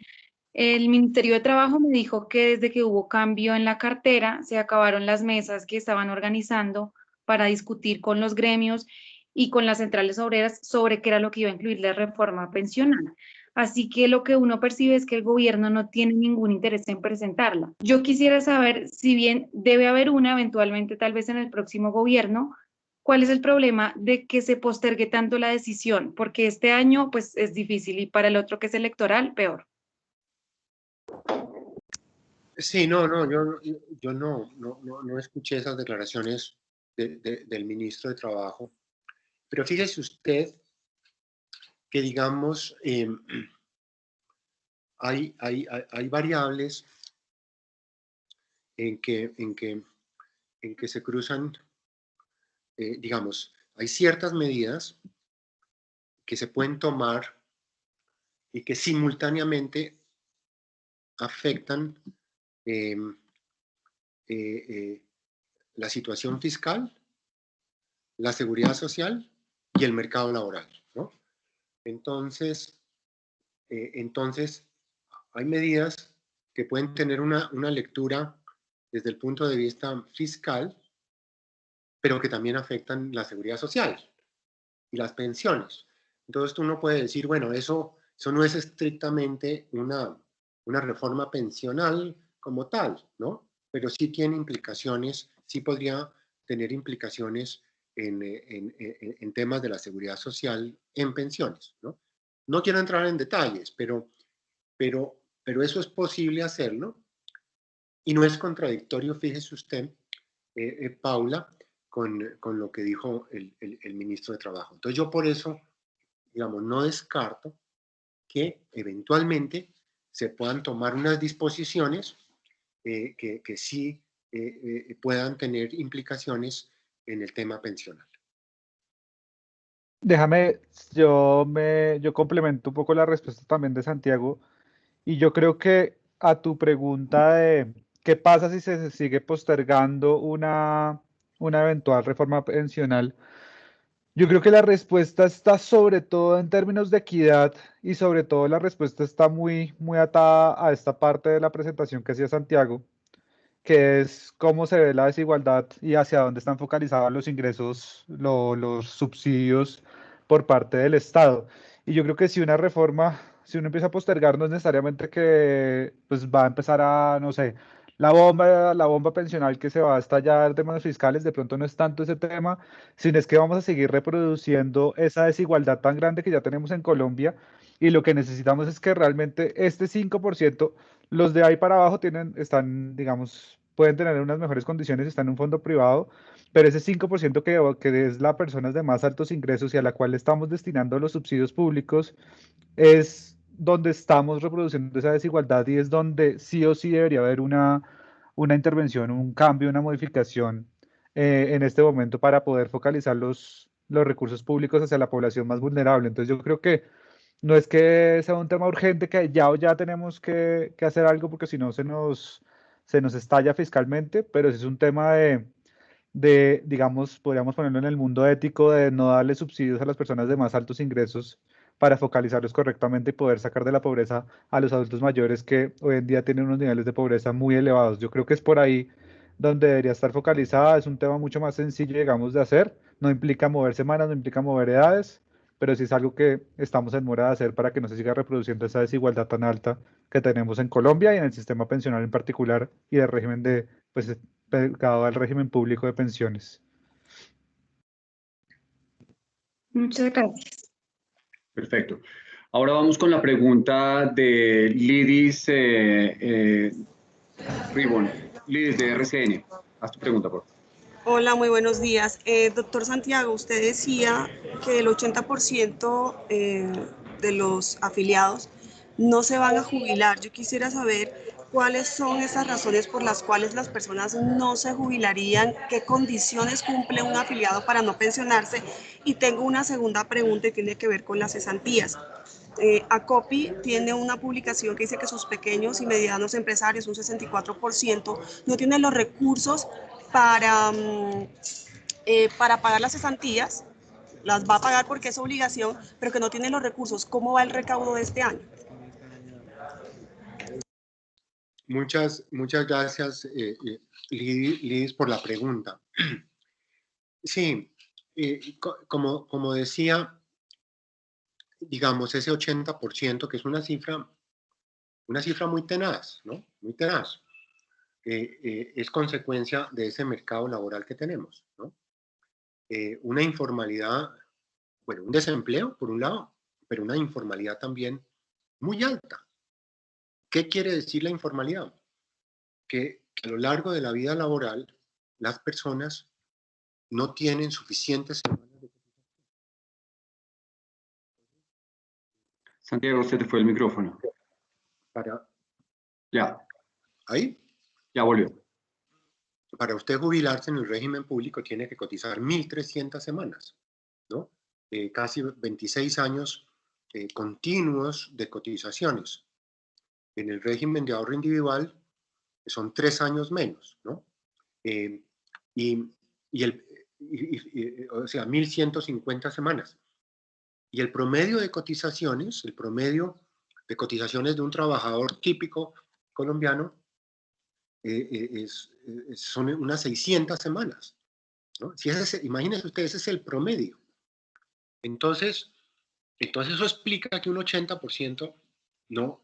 El Ministerio de Trabajo me dijo que desde que hubo cambio en la cartera, se acabaron las mesas que estaban organizando para discutir con los gremios y con las centrales obreras sobre qué era lo que iba a incluir la reforma pensional. Así que lo que uno percibe es que el gobierno no tiene ningún interés en presentarla. Yo quisiera saber, si bien debe haber una eventualmente tal vez en el próximo gobierno, ¿cuál es el problema de que se postergue tanto la decisión? Porque este año pues es difícil y para el otro que es electoral, peor.
Sí, yo no escuché esas declaraciones del ministro de Trabajo, pero fíjese usted que, digamos, hay variables en que se cruzan, digamos, hay ciertas medidas que se pueden tomar y que simultáneamente afectan la situación fiscal, la seguridad social y el mercado laboral, ¿no? Entonces, hay medidas que pueden tener una lectura desde el punto de vista fiscal, pero que también afectan la seguridad social y las pensiones. Entonces uno puede decir, bueno, eso no es estrictamente una reforma pensional como tal, ¿no? Pero sí tiene implicaciones, sí podría tener implicaciones en temas de la seguridad social en pensiones, ¿no? No quiero entrar en detalles, pero eso es posible hacerlo y no es contradictorio, fíjese usted, Paula, con lo que dijo el ministro de Trabajo. Entonces yo por eso, digamos, no descarto que eventualmente se puedan tomar unas disposiciones que sí puedan tener implicaciones en el tema pensional.
Déjame, yo complemento un poco la respuesta también de Santiago, y yo creo que a tu pregunta de qué pasa si se sigue postergando una eventual reforma pensional, yo creo que la respuesta está sobre todo en términos de equidad, y sobre todo la respuesta está muy atada a esta parte de la presentación que hacía Santiago, que es cómo se ve la desigualdad y hacia dónde están focalizados los ingresos, los subsidios por parte del Estado. Y yo creo que si una reforma, si uno empieza a postergar, no es necesariamente que pues va a empezar a, no sé, la bomba pensional que se va a estallar de manos fiscales, de pronto no es tanto ese tema, sino es que vamos a seguir reproduciendo esa desigualdad tan grande que ya tenemos en Colombia, y lo que necesitamos es que realmente este 5%, los de ahí para abajo están, digamos, pueden tener unas mejores condiciones, están en un fondo privado, pero ese 5% que es la personas de más altos ingresos y a la cual estamos destinando los subsidios públicos, es donde estamos reproduciendo esa desigualdad, y es donde sí o sí debería haber una intervención, un cambio, una modificación en este momento para poder focalizar los recursos públicos hacia la población más vulnerable. Entonces yo creo que no es que sea un tema urgente que ya o ya tenemos que hacer algo, porque si no se nos estalla fiscalmente, pero sí es un tema digamos, podríamos ponerlo en el mundo ético, de no darle subsidios a las personas de más altos ingresos para focalizarlos correctamente y poder sacar de la pobreza a los adultos mayores que hoy en día tienen unos niveles de pobreza muy elevados. Yo creo que es por ahí donde debería estar focalizada. Es un tema mucho más sencillo, digamos, de hacer. No implica mover semanas, no implica mover edades, pero sí es algo que estamos en mora de hacer para que no se siga reproduciendo esa desigualdad tan alta que tenemos en Colombia y en el sistema pensional en particular, y del régimen pues, pegado al régimen público de pensiones.
Muchas gracias.
Perfecto. Ahora vamos con la pregunta de Lidis Ribón. Lidis, de RCN. Haz tu pregunta, por favor.
Hola, muy buenos días. Doctor Santiago, usted decía que el 80% de los afiliados no se van a jubilar. Yo quisiera saber cuáles son esas razones por las cuales las personas no se jubilarían, qué condiciones cumple un afiliado para no pensionarse. Y tengo una segunda pregunta y tiene que ver con las cesantías. ACOPI tiene una publicación que dice que sus pequeños y medianos empresarios, un 64%, no tienen los recursos para pagar las cesantías, las va a pagar porque es obligación, pero que no tienen los recursos. ¿Cómo va el recaudo de este año?
Muchas gracias, Lidis, por la pregunta. Sí, como decía, digamos, ese 80%, que es una cifra muy tenaz, ¿no? Muy tenaz. Es consecuencia de ese mercado laboral que tenemos, ¿no? Una informalidad, bueno, un desempleo, por un lado, pero una informalidad también muy alta. ¿Qué quiere decir la informalidad? Que a lo largo de la vida laboral, las personas no tienen suficientes semanas de...
Santiago, se te fue el micrófono.
Para,
Ya,
¿ahí?
ya volvió.
Para usted jubilarse en el régimen público tiene que cotizar 1.300 semanas, ¿no? Casi 26 años continuos de cotizaciones. En el régimen de ahorro individual son 3 años menos, ¿no? O sea, 1.150 semanas. Y el promedio de cotizaciones de un trabajador típico colombiano son unas 600 semanas, ¿no? Si imagínense ustedes, ese es el promedio. Entonces eso explica que un 80% no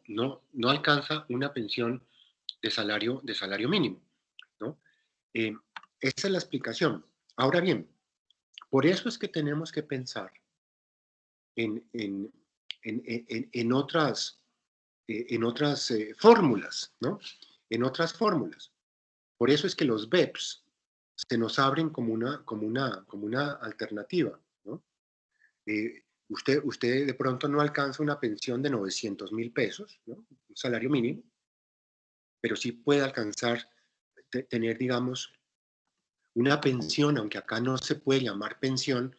alcanza una pensión de salario mínimo, ¿no? Esa es la explicación. Ahora bien, por eso es que tenemos que pensar en otras fórmulas, ¿no? En otras fórmulas. Por eso es que los BEPS se nos abren como una alternativa, ¿no? Usted de pronto no alcanza una pensión de 900.000 pesos, ¿no? Un salario mínimo, pero sí puede alcanzar, tener, digamos, una pensión, aunque acá no se puede llamar pensión,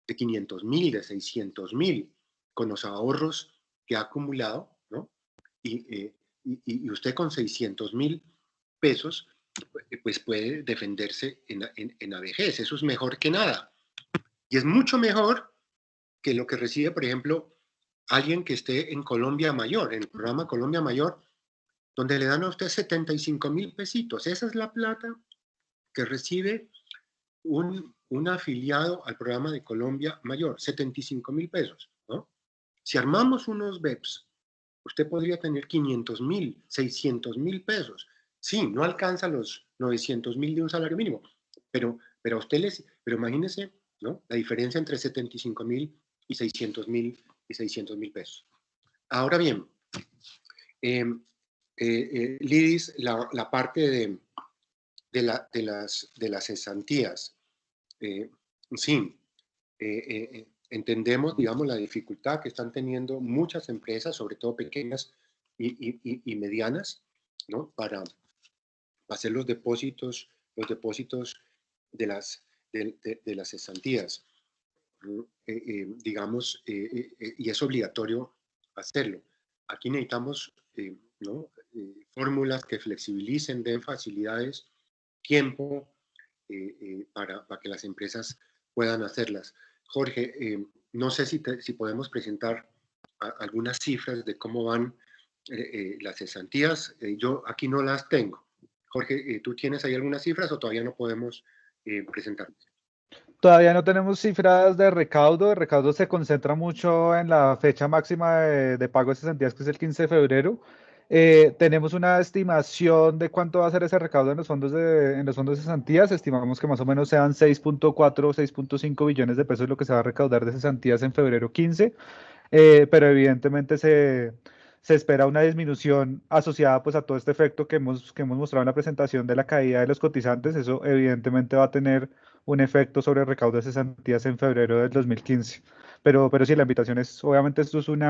de 500.000, de 600.000, con los ahorros que ha acumulado, ¿no? Y usted con 600.000 pesos, pues puede defenderse en la vejez. Eso es mejor que nada. Y es mucho mejor que lo que recibe, por ejemplo, alguien que esté en Colombia Mayor, en el programa Colombia Mayor, donde le dan a usted 75.000 pesitos. Esa es la plata que recibe un afiliado al programa de Colombia Mayor, 75.000 pesos, ¿no? Si armamos unos BEPS, usted podría tener 500.000, 600.000 pesos. Sí, no alcanza los 900.000 de un salario mínimo, pero imagínese, ¿no? La diferencia entre 75.000 y 600.000 pesos. Ahora bien, Lidis, la parte de las cesantías, sí, entendemos, digamos, la dificultad que están teniendo muchas empresas, sobre todo pequeñas y medianas, ¿no? Para hacer los depósitos de las cesantías. Digamos, y es obligatorio hacerlo. Aquí necesitamos, ¿no? Fórmulas que flexibilicen, den facilidades, tiempo, para que las empresas puedan hacerlas. Jorge, no sé si podemos presentar algunas cifras de cómo van las cesantías. Yo aquí no las tengo. Jorge, ¿tú tienes ahí algunas cifras o todavía no podemos presentar?
Todavía no tenemos cifras de recaudo. El recaudo se concentra mucho en la fecha máxima de pago de cesantías, que es el 15 de febrero. Tenemos una estimación de cuánto va a ser ese recaudo en los fondos de cesantías. Estimamos que más o menos sean 6.4 o 6.5 billones de pesos lo que se va a recaudar de cesantías en febrero 15. Pero evidentemente se espera una disminución asociada pues a todo este efecto que hemos mostrado en la presentación de la caída de los cotizantes. Eso evidentemente va a tener un efecto sobre el recaudo de cesantías en febrero del 2015. Pero sí, la invitación es, obviamente esto es un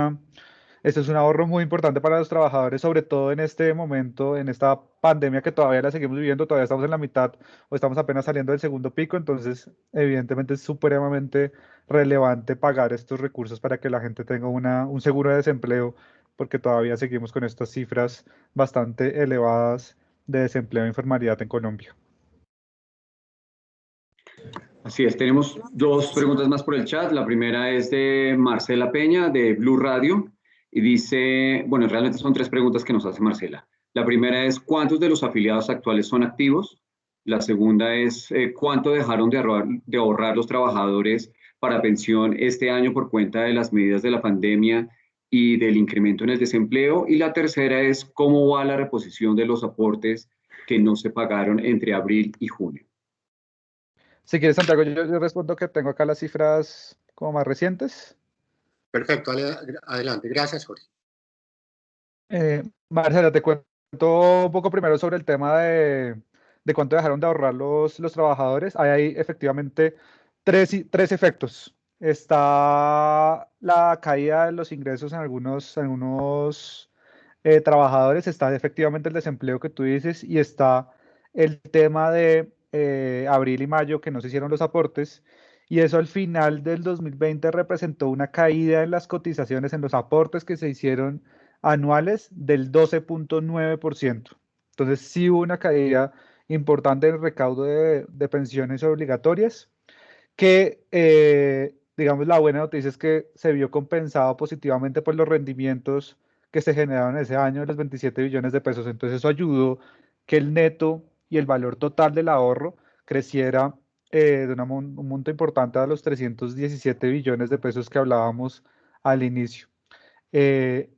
ahorro muy importante para los trabajadores, sobre todo en este momento, en esta pandemia que todavía la seguimos viviendo, todavía estamos en la mitad o estamos apenas saliendo del segundo pico, entonces evidentemente es supremamente relevante pagar estos recursos para que la gente tenga un seguro de desempleo, porque todavía seguimos con estas cifras bastante elevadas de desempleo e informalidad en Colombia.
Así es, tenemos dos preguntas más por el chat. La primera es de Marcela Peña, de Blue Radio, y dice, bueno, realmente son tres preguntas que nos hace Marcela. La primera es, ¿cuántos de los afiliados actuales son activos? La segunda es, ¿cuánto dejaron de ahorrar los trabajadores para pensión este año por cuenta de las medidas de la pandemia y del incremento en el desempleo? Y la tercera es, ¿cómo va la reposición de los aportes que no se pagaron entre abril y junio?
Si quieres, Santiago, yo respondo que tengo acá las cifras como más recientes.
Perfecto, adelante. Gracias, Jorge.
Marcela, te cuento un poco primero sobre el tema de cuánto dejaron de ahorrar los trabajadores. Hay efectivamente tres efectos. Está la caída de los ingresos en algunos trabajadores, está efectivamente el desempleo que tú dices y está el tema de abril y mayo que no se hicieron los aportes y eso al final del 2020 representó una caída en las cotizaciones, en los aportes que se hicieron anuales del 12,9%. Entonces sí hubo una caída importante en el recaudo de pensiones obligatorias que, digamos, la buena noticia es que se vio compensado positivamente por los rendimientos que se generaron ese año de los 27 billones de pesos. Entonces eso ayudó que el neto y el valor total del ahorro creciera de un monto importante a los 317 billones de pesos que hablábamos al inicio. Eh,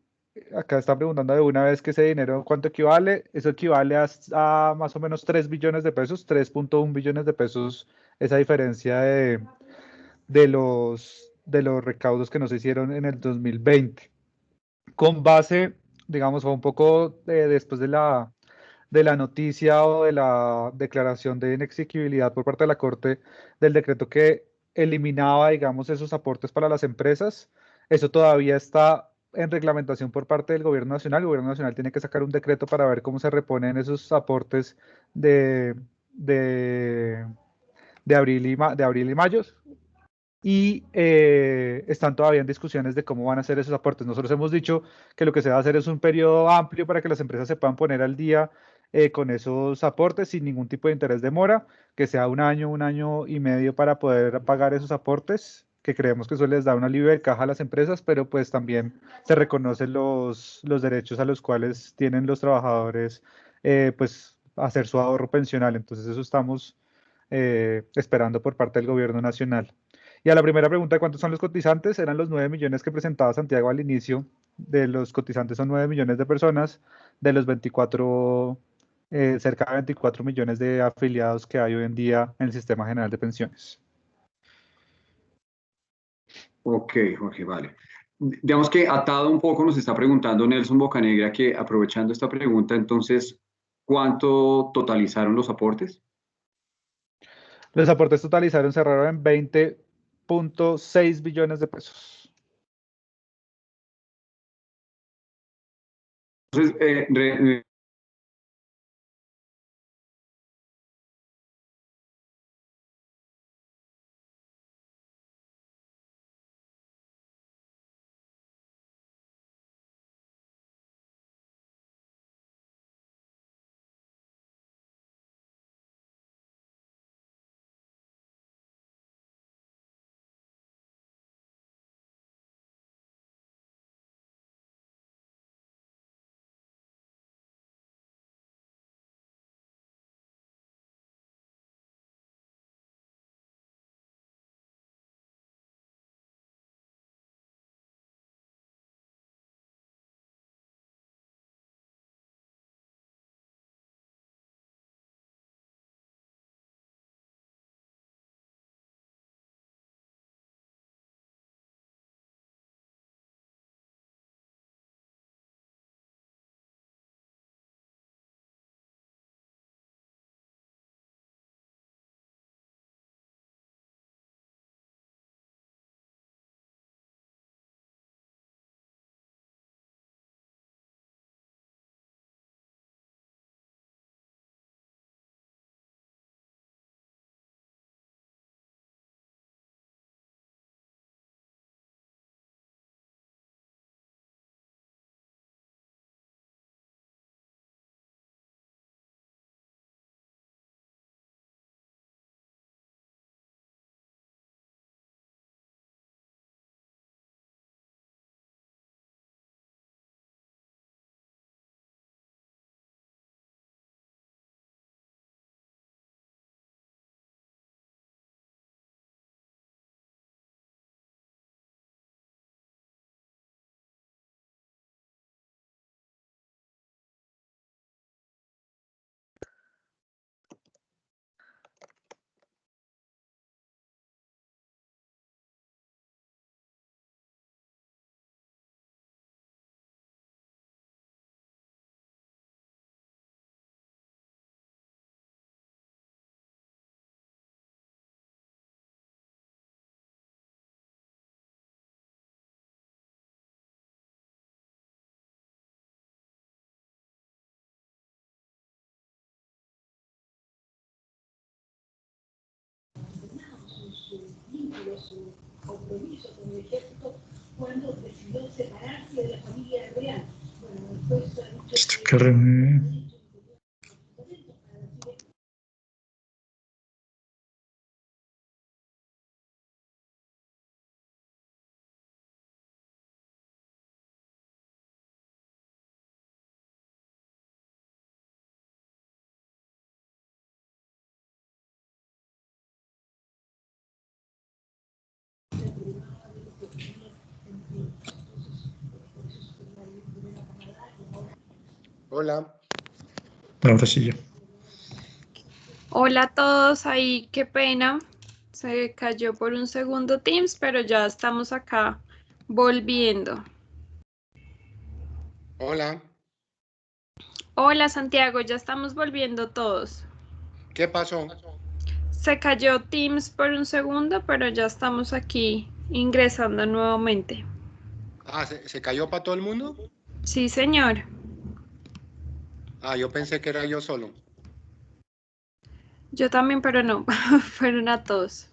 Acá está preguntando de una vez que ese dinero, ¿cuánto equivale? Eso equivale a más o menos 3 billones de pesos, 3,1 billones de pesos, esa diferencia de los recaudos que no se hicieron en el 2020. Con base, digamos, fue un poco después de la noticia o de la declaración de inexequibilidad por parte de la Corte del decreto que eliminaba, digamos, esos aportes para las empresas. Eso todavía está en reglamentación por parte del Gobierno Nacional. El Gobierno Nacional tiene que sacar un decreto para ver cómo se reponen esos aportes de, de, de abril y mayo y están todavía en discusiones de cómo van a ser esos aportes. Nosotros hemos dicho que lo que se va a hacer es un periodo amplio para que las empresas se puedan poner al día con esos aportes sin ningún tipo de interés de mora, que sea un año y medio para poder pagar esos aportes, que creemos que eso les da un alivio de caja a las empresas, pero pues también se reconocen los derechos a los cuales tienen los trabajadores, pues hacer su ahorro pensional. Entonces eso estamos esperando por parte del gobierno nacional. Y a la primera pregunta de cuántos son los cotizantes, eran los 9 millones que presentaba Santiago al inicio. De los cotizantes son 9 millones de personas, de los 24, cerca de 24 millones de afiliados que hay hoy en día en el Sistema General de Pensiones.
Ok, Jorge, vale. Digamos que atado un poco nos está preguntando Nelson Bocanegra que aprovechando esta pregunta, entonces, ¿cuánto totalizaron los aportes?
Los aportes totalizaron, cerraron en 20,6 billones de pesos.
Entonces,
reafirmando su compromiso con el ejército cuando decidió separarse de la familia real. Bueno, después ha dicho que...
Hola.
Ahora sí ya.
Hola a todos, ahí qué pena, se cayó por un segundo Teams, pero ya estamos acá volviendo.
Hola.
Hola Santiago, ya estamos volviendo todos.
¿Qué pasó?
Se cayó Teams por un segundo, pero ya estamos aquí ingresando nuevamente.
Ah, ¿se cayó para todo el mundo?
Sí, señor.
Ah, yo pensé que era yo solo.
Yo también, pero no, fueron a todos.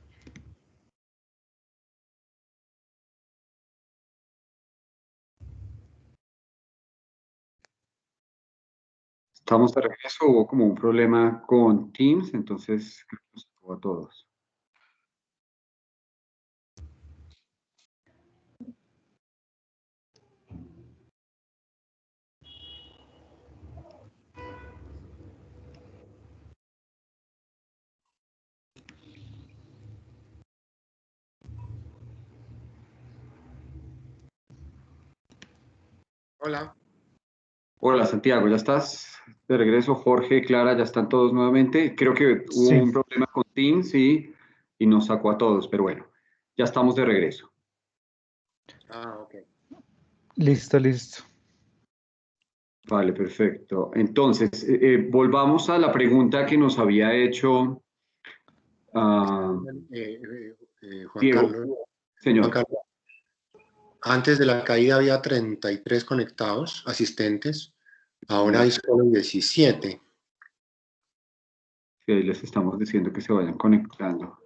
Estamos de regreso, hubo como un problema con Teams, entonces creo que nos tocó a todos.
Hola.
Hola Santiago, ¿ya estás de regreso? Jorge, Clara, ya están todos nuevamente. Creo que hubo
Sí.
un problema con Teams y nos sacó a todos, pero bueno, ya estamos de regreso.
Ah, ok.
Listo, listo.
Vale, perfecto. Entonces, volvamos a la pregunta que nos había hecho
Juan
Diego.
Carlos.
Señor.
Juan Carlos. Antes de la caída había 33 conectados, asistentes. Ahora hay solo 17.
Sí, ahí les estamos diciendo que se vayan conectando.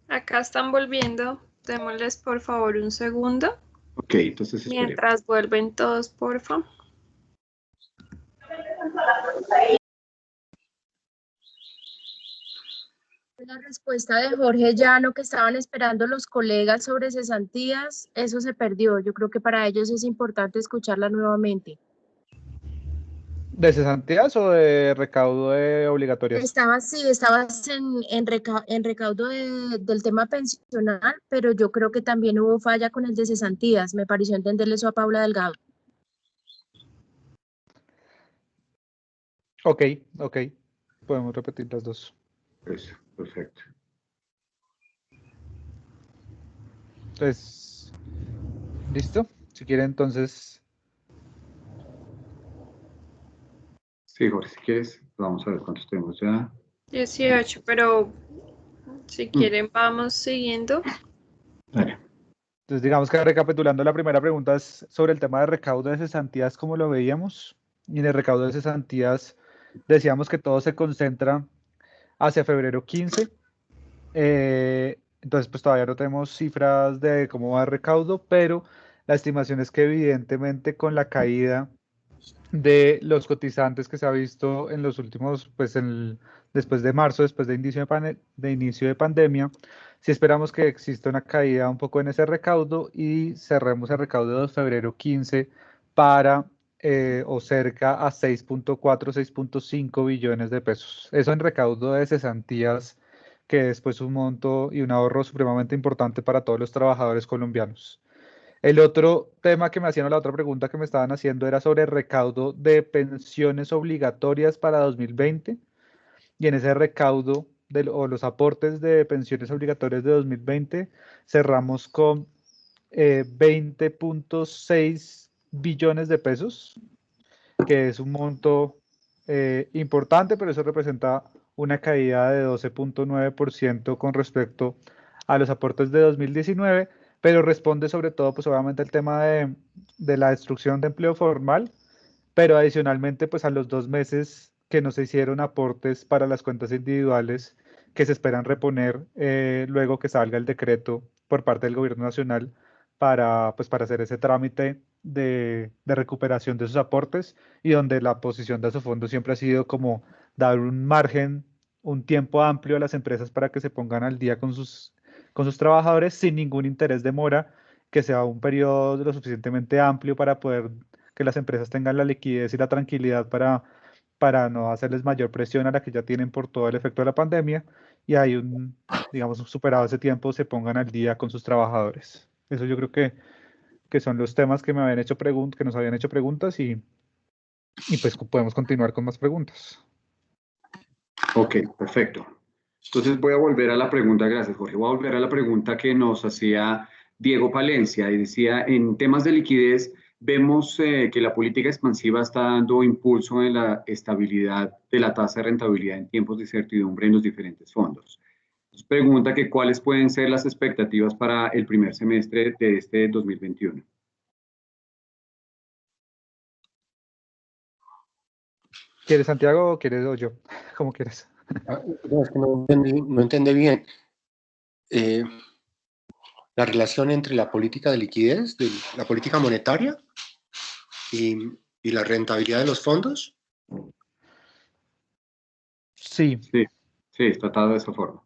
Acá están volviendo. Démosles por favor un segundo.
Ok, entonces esperemos.
Mientras vuelven todos, porfa.
La respuesta de Jorge ya lo que estaban esperando los colegas sobre cesantías, eso se perdió. Yo creo que para ellos es importante escucharla nuevamente.
¿De cesantías o de recaudo de obligatorias?
Estabas en recaudo del tema pensional, pero yo creo que también hubo falla con el de cesantías. Me pareció entenderle eso a Paula Delgado.
Ok, ok. Podemos repetir las dos.
Eso, perfecto.
Entonces, ¿listo? Si quiere, entonces...
Sí, Jorge, si quieres, vamos a ver cuántos tenemos ya.
18, pero si quieren vamos siguiendo.
Vale.
Entonces, digamos que recapitulando, la primera pregunta es sobre el tema de recaudo de cesantías, como lo veíamos. Y en el recaudo de cesantías decíamos que todo se concentra hacia febrero 15. Entonces, pues todavía no tenemos cifras de cómo va el recaudo, pero la estimación es que evidentemente con la caída de los cotizantes que se ha visto en los últimos, pues después de marzo, después de inicio de pandemia, sí esperamos que exista una caída un poco en ese recaudo y cerremos el recaudo de febrero 15 para o cerca a 6.4, 6.5 billones de pesos. Eso en recaudo de cesantías, que es pues un monto y un ahorro supremamente importante para todos los trabajadores colombianos. El otro tema que me hacían, la otra pregunta que me estaban haciendo era sobre el recaudo de pensiones obligatorias para 2020. Y en ese recaudo o los aportes de pensiones obligatorias de 2020 cerramos con 20.6 billones de pesos, que es un monto importante, pero eso representa una caída de 12.9% con respecto a los aportes de 2019, pero responde sobre todo, pues obviamente, al tema de la destrucción de empleo formal, pero adicionalmente, pues a los 2 meses que no se hicieron aportes para las cuentas individuales que se esperan reponer luego que salga el decreto por parte del gobierno nacional para, pues, para hacer ese trámite de recuperación de sus aportes, y donde la posición de Asofondo siempre ha sido como dar un margen, un tiempo amplio a las empresas para que se pongan al día con sus trabajadores sin ningún interés de mora, que sea un periodo lo suficientemente amplio para poder que las empresas tengan la liquidez y la tranquilidad para no hacerles mayor presión a la que ya tienen por todo el efecto de la pandemia, y hay digamos, superado ese tiempo, se pongan al día con sus trabajadores. Eso yo creo que son los temas que me habían hecho que nos habían hecho preguntas, y pues podemos continuar con más preguntas.
Ok, perfecto. Entonces voy a volver a la pregunta, gracias Jorge, voy a volver a la pregunta que nos hacía Diego Palencia, y decía, en temas de liquidez, vemos que la política expansiva está dando impulso en la estabilidad de la tasa de rentabilidad en tiempos de incertidumbre en los diferentes fondos. Nos pregunta que cuáles pueden ser las expectativas para el primer semestre de este 2021.
¿Quieres, Santiago, o quieres o yo? Como quieres.
No, es que no entendí bien. La relación entre la política de liquidez, la política monetaria y la rentabilidad de los fondos.
Sí.
Sí, está atado de esa forma.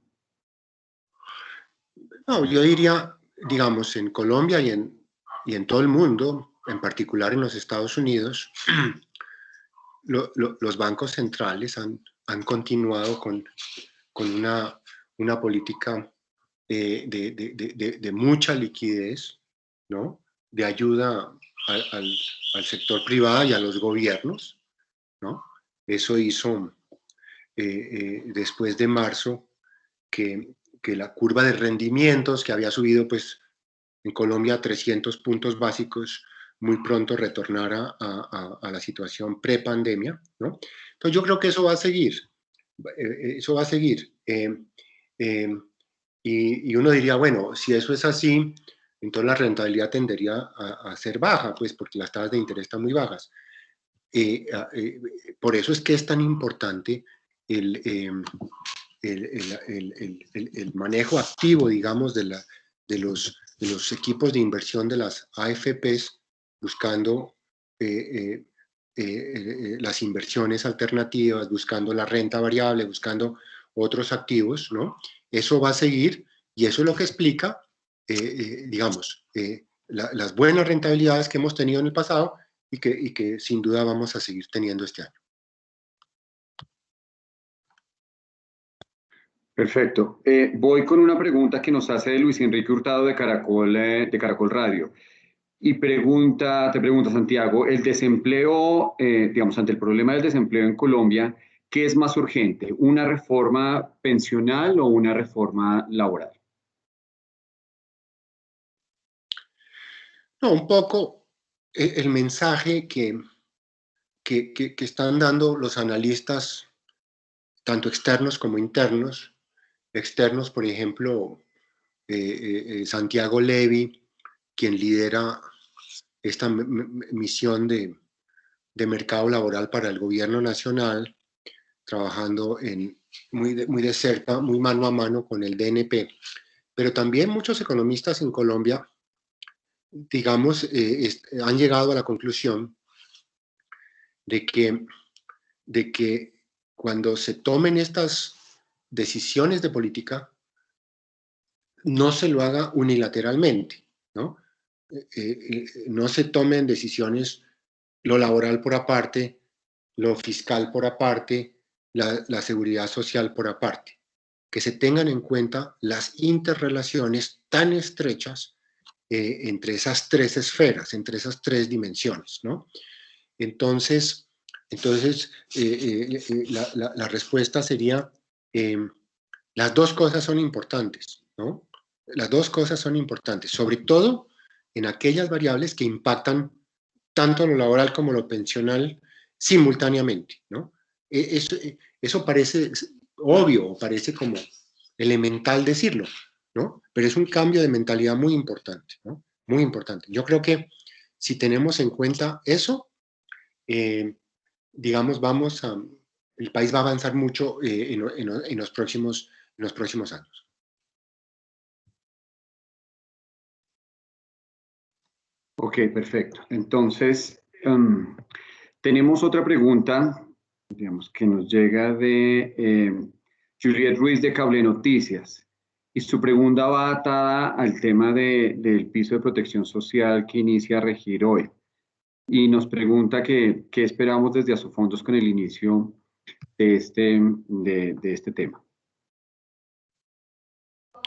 No, yo diría, digamos, en Colombia y en todo el mundo, en particular en los Estados Unidos, los bancos centrales han continuado con una política de mucha liquidez, ¿no? De ayuda al sector privado y a los gobiernos, ¿no? Eso hizo después de marzo que la curva de rendimientos, que había subido pues en Colombia 300 puntos básicos, muy pronto retornara a la situación pre-pandemia, ¿no? Entonces yo creo que eso va a seguir, y uno diría, bueno, si eso es así, entonces la rentabilidad tendería a ser baja, pues porque las tasas de interés están muy bajas. Por eso es que es tan importante el manejo activo, digamos, de los equipos de inversión de las AFPs, buscando las inversiones alternativas, buscando la renta variable, buscando otros activos, ¿no? Eso va a seguir, y eso es lo que explica, digamos, las buenas rentabilidades que hemos tenido en el pasado y que sin duda vamos a seguir teniendo este año.
Perfecto. Voy con una pregunta que nos hace Luis Enrique Hurtado de Caracol Radio. Y te pregunta Santiago, el desempleo, digamos, ante el problema del desempleo en Colombia, ¿qué es más urgente? ¿Una reforma pensional o una reforma laboral?
No, un poco el mensaje que están dando los analistas, tanto externos como internos. Externos, por ejemplo, Santiago Levy, quien lidera esta misión de mercado laboral para el gobierno nacional, trabajando muy de cerca, muy mano a mano con el DNP, pero también muchos economistas en Colombia, digamos, han llegado a la conclusión de que cuando se tomen estas decisiones de política, no se lo haga unilateralmente, ¿no? No se tomen decisiones, lo laboral por aparte, lo fiscal por aparte, la seguridad social por aparte, que se tengan en cuenta las interrelaciones tan estrechas entre esas tres esferas, entre esas tres dimensiones, ¿no? Entonces la respuesta sería, las dos cosas son importantes, ¿no? Las dos cosas son importantes, sobre todo en aquellas variables que impactan tanto lo laboral como lo pensional simultáneamente, ¿no? Eso parece obvio, parece como elemental decirlo, ¿no? Pero es un cambio de mentalidad muy importante, ¿no? Muy importante. Yo creo que si tenemos en cuenta eso, digamos, el país va a avanzar mucho en los próximos los próximos años.
Ok, perfecto. Entonces, tenemos otra pregunta, digamos, que nos llega de Juliet Ruiz de Cable Noticias. Y su pregunta va atada al tema del piso de protección social que inicia a regir hoy. Y nos pregunta qué esperamos desde Asofondos con el inicio de este tema.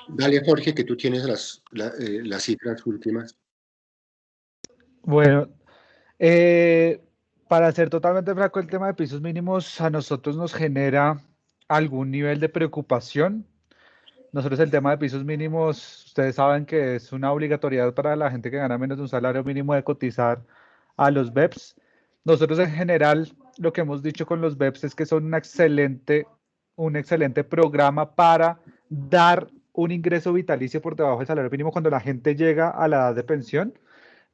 Dale, Jorge, que tú tienes las cifras últimas.
Bueno, para ser totalmente franco, el tema de pisos mínimos a nosotros nos genera algún nivel de preocupación. Nosotros el tema de pisos mínimos, ustedes saben que es una obligatoriedad para la gente que gana menos de un salario mínimo de cotizar a los BEPS. Nosotros en general lo que hemos dicho con los BEPS es que son un excelente programa para dar un ingreso vitalicio por debajo del salario mínimo cuando la gente llega a la edad de pensión,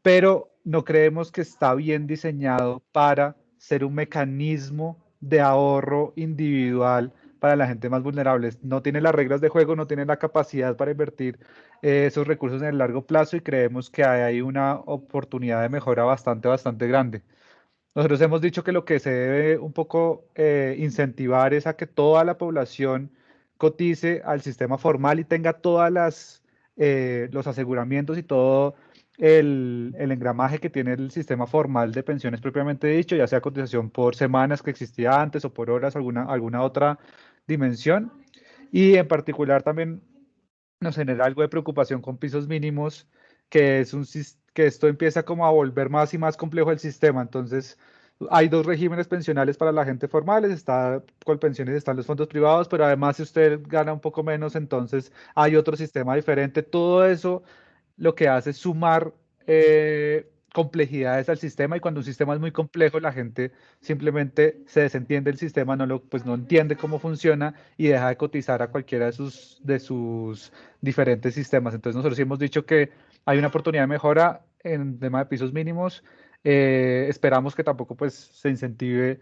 pero no creemos que está bien diseñado para ser un mecanismo de ahorro individual para la gente más vulnerable. No tiene las reglas de juego, no tiene la capacidad para invertir esos recursos en el largo plazo y creemos que hay una oportunidad de mejora bastante grande. Nosotros hemos dicho que lo que se debe un poco incentivar es a que toda la población cotice al sistema formal y tenga todas los aseguramientos y todo el engramaje que tiene el sistema formal de pensiones propiamente dicho, ya sea cotización por semanas que existía antes o por horas, alguna otra dimensión. Y en particular también nos genera algo de preocupación con pisos mínimos, que esto empieza como a volver más y más complejo el sistema. Entonces, hay dos regímenes pensionales para la gente formales, está Colpensiones, están los fondos privados, pero además si usted gana un poco menos, entonces hay otro sistema diferente. Todo eso lo que hace es sumar complejidades al sistema, y cuando un sistema es muy complejo, la gente simplemente se desentiende del sistema, pues no entiende cómo funciona y deja de cotizar a cualquiera de sus diferentes sistemas. Entonces nosotros sí hemos dicho que hay una oportunidad de mejora en el tema de pisos mínimos. Esperamos que tampoco pues se incentive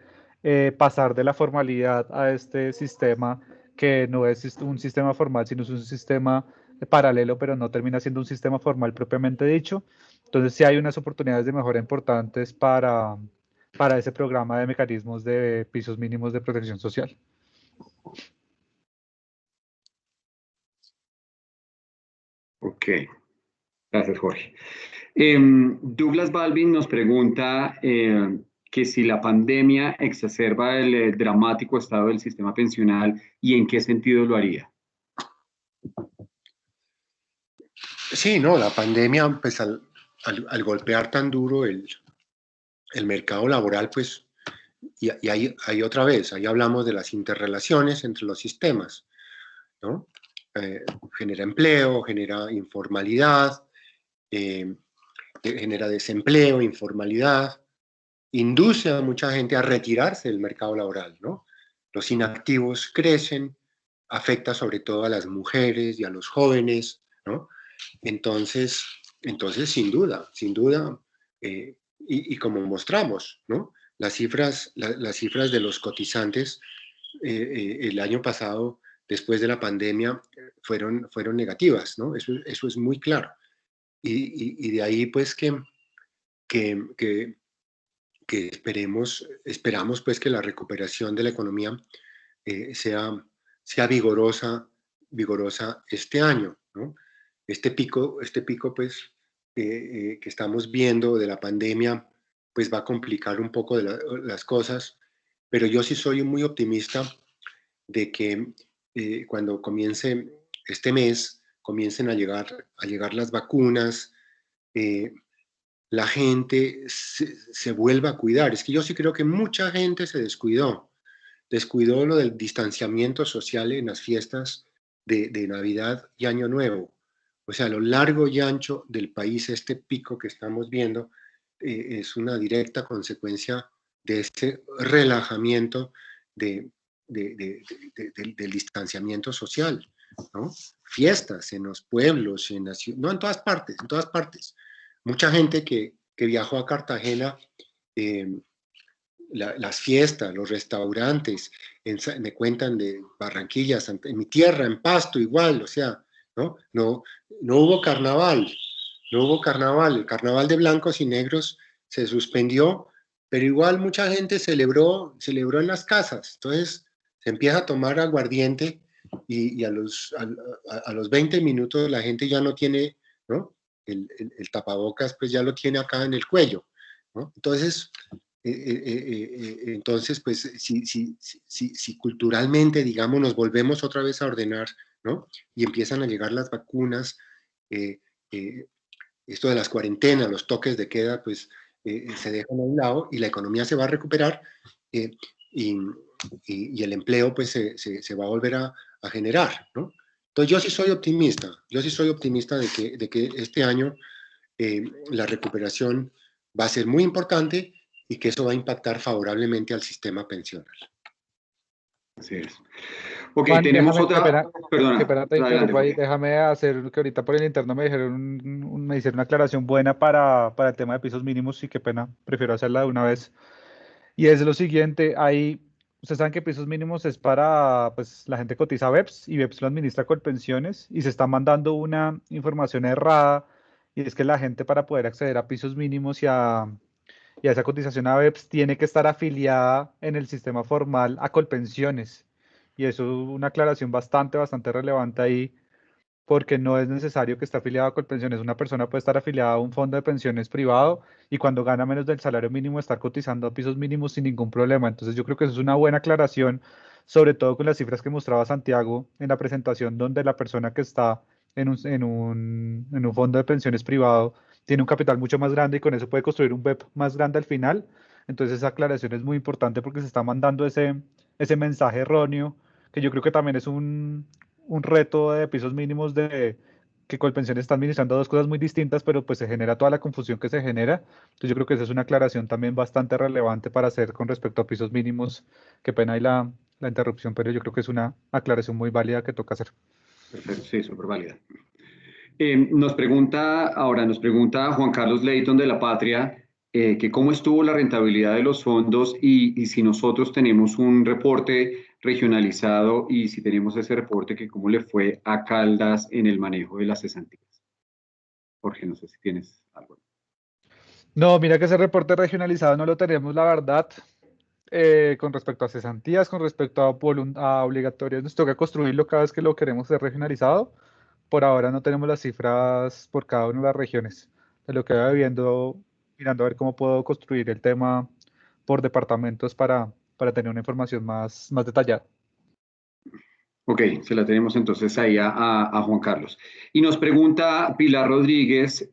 pasar de la formalidad a este sistema, que no es un sistema formal, sino es un sistema paralelo, pero no termina siendo un sistema formal propiamente dicho. Entonces sí hay unas oportunidades de mejora importantes para ese programa de mecanismos de pisos mínimos de protección social.
Ok, gracias Jorge. Douglas Balvin nos pregunta que si la pandemia exacerba el dramático estado del sistema pensional y en qué sentido lo haría.
Sí, no, la pandemia, pues al golpear tan duro el mercado laboral, pues, y ahí otra vez, ahí hablamos de las interrelaciones entre los sistemas, ¿no? Genera empleo, genera informalidad, genera desempleo, informalidad, induce a mucha gente a retirarse del mercado laboral, ¿no? Los inactivos crecen, afecta sobre todo a las mujeres y a los jóvenes, ¿no? Entonces sin duda, y como mostramos, ¿no? Las cifras de los cotizantes el año pasado, después de la pandemia, fueron negativas, ¿no? Eso es muy claro. Y de ahí, pues, que esperamos, pues, que la recuperación de la economía sea vigorosa este año, ¿no? Este pico, pues, que estamos viendo de la pandemia, pues va a complicar un poco las cosas, pero yo sí soy muy optimista de que cuando comience este mes, comiencen a llegar las vacunas, la gente se vuelva a cuidar. Es que yo sí creo que mucha gente se descuidó lo del distanciamiento social en las fiestas de Navidad y Año Nuevo. O sea, a lo largo y ancho del país, este pico que estamos viendo es una directa consecuencia de ese relajamiento del distanciamiento social, ¿no? Fiestas en los pueblos, no en todas partes. Mucha gente que viajó a Cartagena las fiestas, los restaurantes, me cuentan de Barranquilla, en mi tierra, en Pasto, igual, o sea, ¿no? No hubo carnaval, el carnaval de blancos y negros se suspendió, pero igual mucha gente celebró en las casas, entonces se empieza a tomar aguardiente y a los 20 minutos la gente ya no tiene, ¿no? El tapabocas pues ya lo tiene acá en el cuello, ¿no? Entonces, pues si culturalmente, digamos, nos volvemos otra vez a ordenar, ¿no? Y empiezan a llegar las vacunas, esto de las cuarentenas, los toques de queda, pues se dejan a un lado y la economía se va a recuperar y el empleo pues se va a volver a generar, ¿no? Entonces yo sí soy optimista de que este año la recuperación va a ser muy importante y que eso va a impactar favorablemente al sistema pensional.
Así es. Ok,
Juan,
tenemos otra. Perdona,
qué pena te
adelante,
interrumpo ahí.
Jorge.
Déjame hacer que ahorita por el interno me me hicieron una aclaración buena para el tema de pisos mínimos y qué pena, prefiero hacerla de una vez. Y es lo siguiente, ustedes saben que pisos mínimos es para, pues la gente cotiza a BEPS y BEPS lo administra con pensiones y se está mandando una información errada y es que la gente para poder acceder a pisos mínimos y a esa cotización a BEPS tiene que estar afiliada en el sistema formal a Colpensiones. Y eso es una aclaración bastante relevante ahí, porque no es necesario que esté afiliado a Colpensiones. Una persona puede estar afiliada a un fondo de pensiones privado y cuando gana menos del salario mínimo estar cotizando a pisos mínimos sin ningún problema. Entonces yo creo que eso es una buena aclaración, sobre todo con las cifras que mostraba Santiago en la presentación, donde la persona que está en un fondo de pensiones privado tiene un capital mucho más grande y con eso puede construir un BEP más grande al final. Entonces esa aclaración es muy importante porque se está mandando ese mensaje erróneo, que yo creo que también es un reto de pisos mínimos de que Colpensiones está administrando dos cosas muy distintas, pero pues se genera toda la confusión que se genera. Entonces yo creo que esa es una aclaración también bastante relevante para hacer con respecto a pisos mínimos. Qué pena ahí la interrupción, pero yo creo que es una aclaración muy válida que toca hacer.
Perfecto, sí, súper válida. Nos pregunta Juan Carlos Leighton de La Patria que cómo estuvo la rentabilidad de los fondos y si nosotros tenemos un reporte regionalizado y si tenemos ese reporte, que cómo le fue a Caldas en el manejo de las cesantías. Jorge, no sé si tienes algo.
No, mira que ese reporte regionalizado no lo tenemos, la verdad. Con respecto a cesantías, con respecto a obligatorias, nos toca construirlo cada vez que lo queremos hacer regionalizado. Por ahora no tenemos las cifras por cada una de las regiones. De lo que voy viendo, mirando a ver cómo puedo construir el tema por departamentos para tener una información más detallada.
Ok, se la tenemos entonces ahí a Juan Carlos. Y nos pregunta Pilar Rodríguez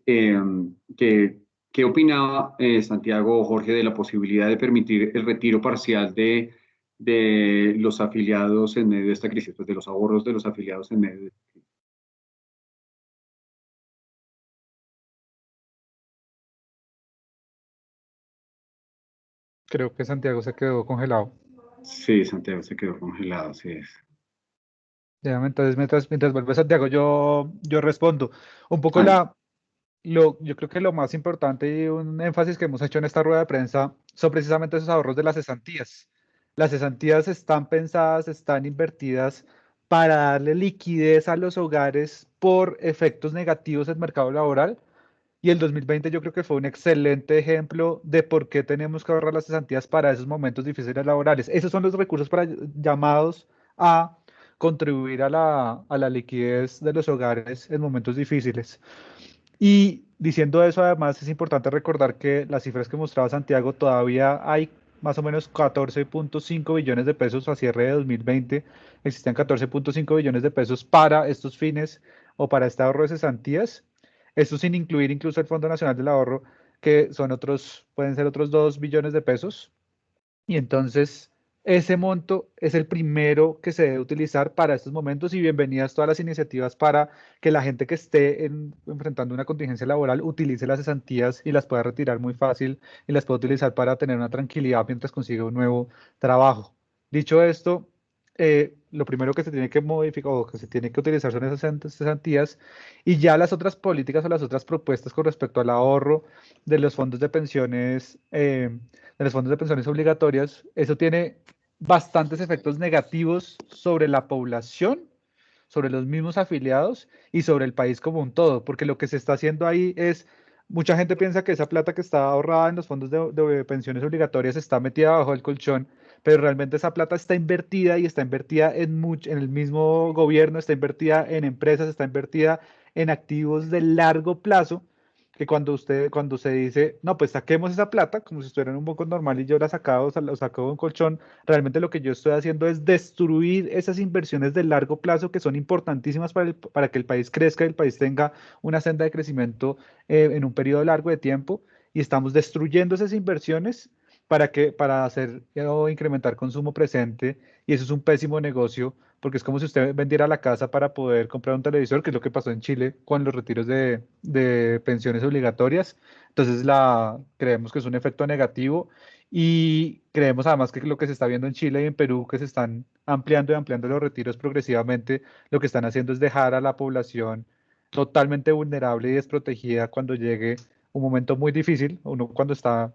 ¿qué opinaba Santiago o Jorge de la posibilidad de permitir el retiro parcial de los afiliados en medio de esta crisis, pues de los ahorros de los afiliados en medio de esta crisis?
Creo que Santiago se quedó congelado.
Sí, Santiago se quedó congelado, así es.
Déjame, entonces, mientras vuelve Santiago, yo respondo. Un poco yo creo que lo más importante y un énfasis que hemos hecho en esta rueda de prensa son precisamente esos ahorros de las cesantías. Las cesantías están pensadas, están invertidas para darle liquidez a los hogares por efectos negativos del mercado laboral. Y el 2020 yo creo que fue un excelente ejemplo de por qué tenemos que ahorrar las cesantías para esos momentos difíciles laborales. Esos son los recursos llamados a contribuir a la liquidez de los hogares en momentos difíciles. Y diciendo eso, además, es importante recordar que las cifras que mostraba Santiago, todavía hay más o menos 14.5 billones de pesos a cierre de 2020. Existen 14.5 billones de pesos para estos fines o para este ahorro de cesantías. Esto sin incluir incluso el Fondo Nacional del Ahorro, que pueden ser otros 2 billones de pesos. Y entonces, ese monto es el primero que se debe utilizar para estos momentos y bienvenidas todas las iniciativas para que la gente que esté enfrentando una contingencia laboral utilice las cesantías y las pueda retirar muy fácil y las pueda utilizar para tener una tranquilidad mientras consigue un nuevo trabajo. Dicho esto, lo primero que se tiene que modificar o que se tiene que utilizar son esas cesantías, y ya las otras políticas o las otras propuestas con respecto al ahorro de los fondos de pensiones obligatorias, eso tiene bastantes efectos negativos sobre la población, sobre los mismos afiliados y sobre el país como un todo, porque lo que se está haciendo ahí es, mucha gente piensa que esa plata que está ahorrada en los fondos de pensiones obligatorias está metida bajo el colchón, pero realmente esa plata está invertida y está invertida en el mismo gobierno, está invertida en empresas, está invertida en activos de largo plazo, que cuando se dice, no, pues saquemos esa plata, como si estuviera en un banco normal y yo la sacado, o la saco de un colchón, realmente lo que yo estoy haciendo es destruir esas inversiones de largo plazo que son importantísimas para que el país crezca y el país tenga una senda de crecimiento en un periodo largo de tiempo, y estamos destruyendo esas inversiones para hacer o incrementar consumo presente, y eso es un pésimo negocio, porque es como si usted vendiera la casa para poder comprar un televisor, que es lo que pasó en Chile con los retiros de pensiones obligatorias. Entonces creemos que es un efecto negativo, y creemos además que lo que se está viendo en Chile y en Perú, que se están ampliando y ampliando los retiros progresivamente, lo que están haciendo es dejar a la población totalmente vulnerable y desprotegida cuando llegue un momento muy difícil. Uno cuando está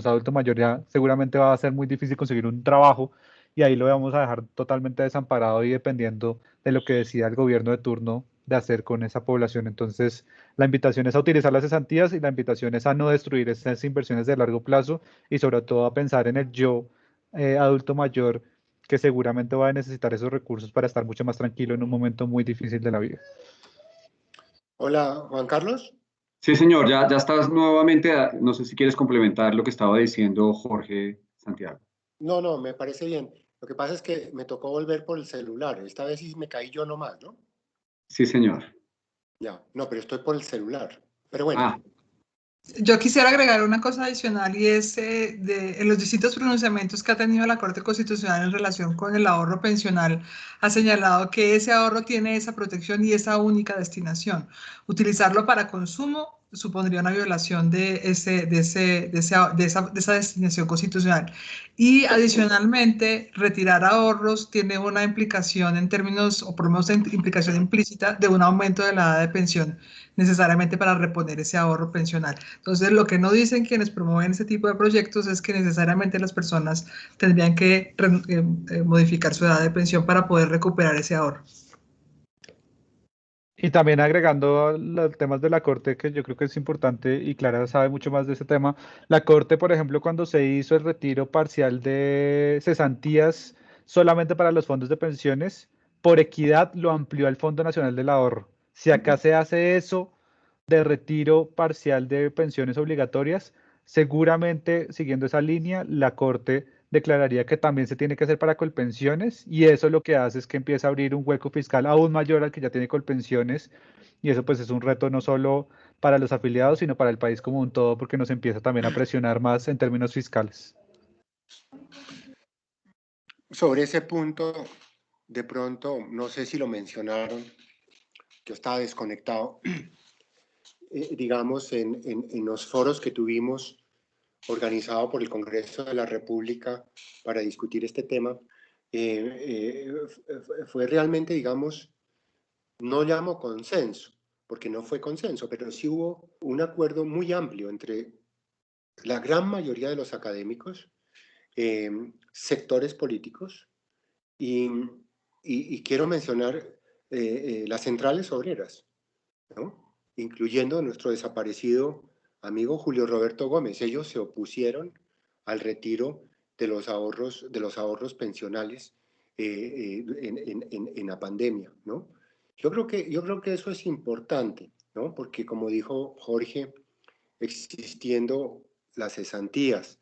adulto mayor ya seguramente va a ser muy difícil conseguir un trabajo, y ahí lo vamos a dejar totalmente desamparado y dependiendo de lo que decida el gobierno de turno de hacer con esa población. Entonces, la invitación es a utilizar las cesantías, y la invitación es a no destruir esas inversiones de largo plazo, y sobre todo a pensar en el yo adulto mayor, que seguramente va a necesitar esos recursos para estar mucho más tranquilo en un momento muy difícil de la vida.
Hola, Juan Carlos.
Sí, señor, ya estás nuevamente, no sé si quieres complementar lo que estaba diciendo Jorge Santiago.
No, me parece bien. Lo que pasa es que me tocó volver por el celular. Esta vez sí me caí yo nomás, ¿no?
Sí, señor.
Ya, no, pero estoy por el celular. Pero bueno.
Ah.
Yo quisiera agregar una cosa adicional, y es en los distintos pronunciamientos que ha tenido la Corte Constitucional en relación con el ahorro pensional, ha señalado que ese ahorro tiene esa protección y esa única destinación. Utilizarlo para consumo supondría una violación de esa destinación constitucional. Y adicionalmente, retirar ahorros tiene una implicación en términos, o por lo menos implicación implícita, de un aumento de la edad de pensión necesariamente para reponer ese ahorro pensional. Entonces, lo que no dicen quienes promueven ese tipo de proyectos es que necesariamente las personas tendrían que modificar su edad de pensión para poder recuperar ese ahorro.
Y también agregando los temas de la Corte, que yo creo que es importante, y Clara sabe mucho más de ese tema, la Corte, por ejemplo, cuando se hizo el retiro parcial de cesantías solamente para los fondos de pensiones, por equidad lo amplió al Fondo Nacional del Ahorro. Si acá se hace eso de retiro parcial de pensiones obligatorias, seguramente siguiendo esa línea, la Corte declararía que también se tiene que hacer para Colpensiones, y eso lo que hace es que empieza a abrir un hueco fiscal aún mayor al que ya tiene Colpensiones, y eso pues es un reto no solo para los afiliados, sino para el país como un todo, porque nos empieza también a presionar más en términos fiscales.
Sobre ese punto, de pronto, no sé si lo mencionaron, yo estaba desconectado, digamos, en los foros que tuvimos organizado por el Congreso de la República para discutir este tema, fue realmente, digamos, no llamo consenso, porque no fue consenso, pero sí hubo un acuerdo muy amplio entre la gran mayoría de los académicos, sectores políticos, y quiero mencionar las centrales obreras, ¿no? Incluyendo nuestro desaparecido amigo Julio Roberto Gómez. Ellos se opusieron al retiro de los ahorros pensionales en la pandemia, ¿no? Yo creo que eso es importante, ¿no? Porque como dijo Jorge, existiendo las cesantías,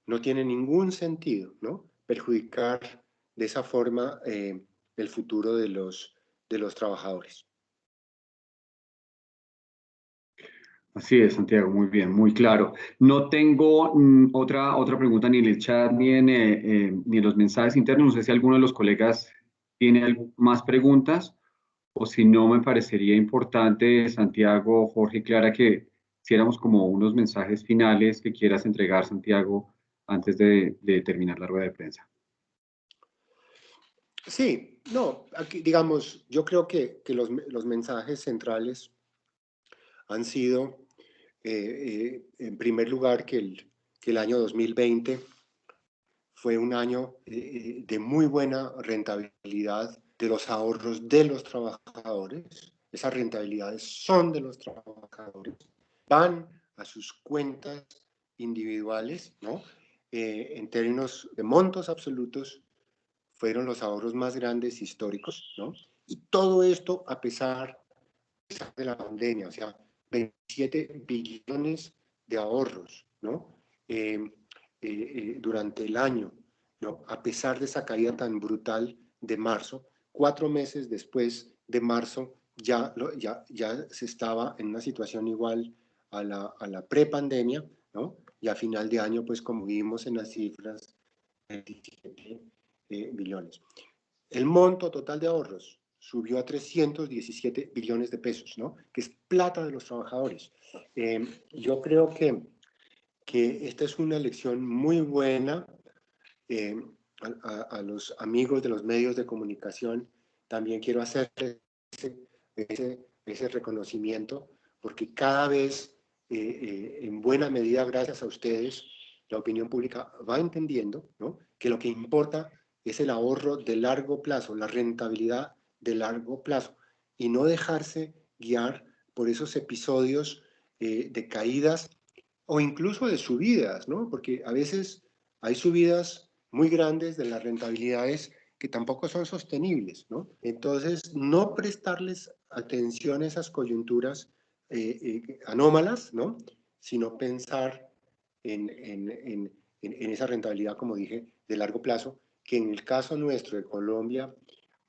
no tiene ningún sentido, ¿no? Perjudicar de esa forma el futuro de los trabajadores.
Así es, Santiago, muy bien, muy claro. No tengo otra pregunta ni en el chat ni en los mensajes internos. No sé si alguno de los colegas tiene más preguntas, o si no, me parecería importante, Santiago, Jorge, Clara, que hiciéramos como unos mensajes finales que quieras entregar, Santiago, antes de terminar la rueda de prensa.
Sí, no, aquí digamos, yo creo que los mensajes centrales han sido, en primer lugar, que el año 2020 fue un año de muy buena rentabilidad de los ahorros de los trabajadores. Esas rentabilidades son de los trabajadores, van a sus cuentas individuales, ¿no? En términos de montos absolutos, fueron los ahorros más grandes históricos, ¿no? Y todo esto a pesar de la pandemia, o sea, 27 billones de ahorros, ¿no? Durante el año, ¿no? A pesar de esa caída tan brutal de marzo, 4 meses después de marzo ya se estaba en una situación igual a la prepandemia, ¿no? Y a final de año, pues como vimos en las cifras, 27 billones. El monto total de ahorros subió a 317 billones de pesos, ¿no? Que es plata de los trabajadores. Yo creo que esta es una lección muy buena. A los amigos de los medios de comunicación también quiero hacer ese reconocimiento, porque cada vez, en buena medida, gracias a ustedes, la opinión pública va entendiendo, ¿no? Que lo que importa es el ahorro de largo plazo, la rentabilidad de largo plazo, y no dejarse guiar por esos episodios de caídas o incluso de subidas, ¿no? Porque a veces hay subidas muy grandes de las rentabilidades que tampoco son sostenibles, ¿no? Entonces, no prestarles atención a esas coyunturas anómalas, ¿no? Sino pensar en esa rentabilidad, como dije, de largo plazo, que en el caso nuestro de Colombia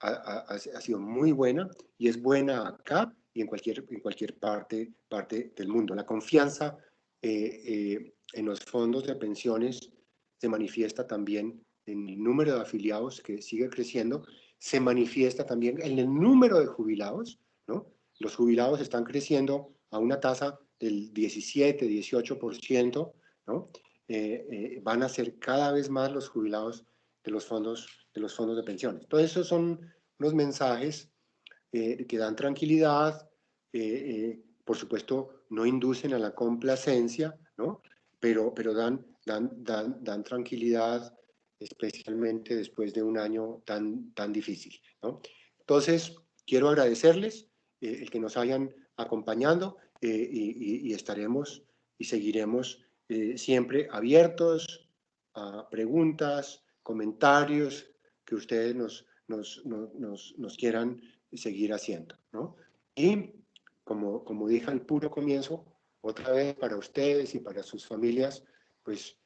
ha sido muy buena y es buena acá y en cualquier parte del mundo. La confianza en los fondos de pensiones se manifiesta también en el número de afiliados que sigue creciendo, se manifiesta también en el número de jubilados, ¿no? Los jubilados están creciendo a una tasa del 17, 18%, ¿no? Van a ser cada vez más los jubilados de los fondos de pensiones. Todos esos son unos mensajes que dan tranquilidad, por supuesto no inducen a la complacencia, ¿no? Pero dan tranquilidad, especialmente después de un año tan difícil, ¿no? Entonces, quiero agradecerles el que nos hayan acompañado y estaremos y seguiremos siempre abiertos a preguntas, comentarios que ustedes nos quieran seguir haciendo, ¿no? Y como dije al puro comienzo, otra vez para ustedes y para sus familias, pues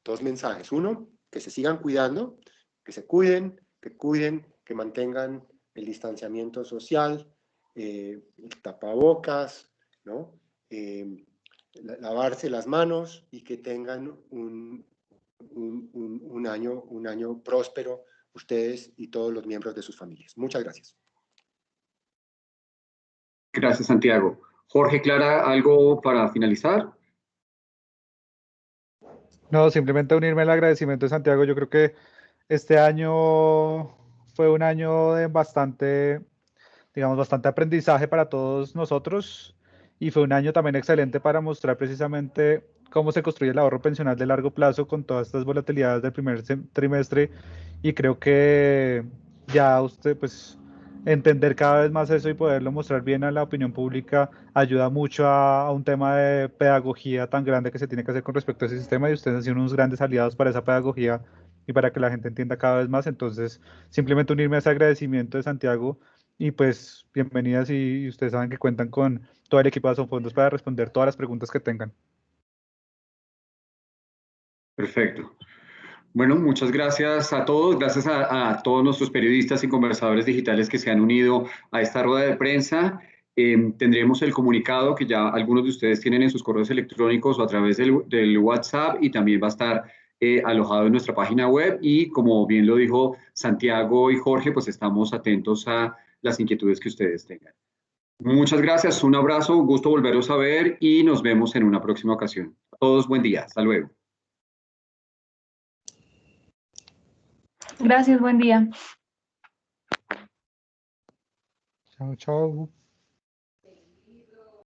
dos mensajes. Uno, que se sigan cuidando, que se cuiden, que mantengan el distanciamiento social, el tapabocas, ¿no? Lavarse las manos y que tengan un año próspero ustedes y todos los miembros de sus familias. Muchas gracias.
Gracias, Santiago. Jorge, Clara, ¿algo para finalizar?
No, simplemente unirme al agradecimiento de Santiago. Yo creo que este año fue un año de bastante aprendizaje para todos nosotros y fue un año también excelente para mostrar precisamente cómo se construye el ahorro pensional de largo plazo con todas estas volatilidades del primer trimestre, y creo que ya usted, pues, entender cada vez más eso y poderlo mostrar bien a la opinión pública ayuda mucho a un tema de pedagogía tan grande que se tiene que hacer con respecto a ese sistema, y ustedes han sido unos grandes aliados para esa pedagogía y para que la gente entienda cada vez más. Entonces, simplemente unirme a ese agradecimiento de Santiago y pues bienvenidas, y ustedes saben que cuentan con todo el equipo de Asofondos para responder todas las preguntas que tengan.
Perfecto. Bueno, muchas gracias a todos, gracias a todos nuestros periodistas y conversadores digitales que se han unido a esta rueda de prensa. Tendremos el comunicado que ya algunos de ustedes tienen en sus correos electrónicos o a través del WhatsApp, y también va a estar alojado en nuestra página web, y como bien lo dijo Santiago y Jorge, pues estamos atentos a las inquietudes que ustedes tengan. Muchas gracias, un abrazo, un gusto volverlos a ver y nos vemos en una próxima ocasión. A todos, buen día, hasta luego.
Gracias, buen día.
Chao, chao.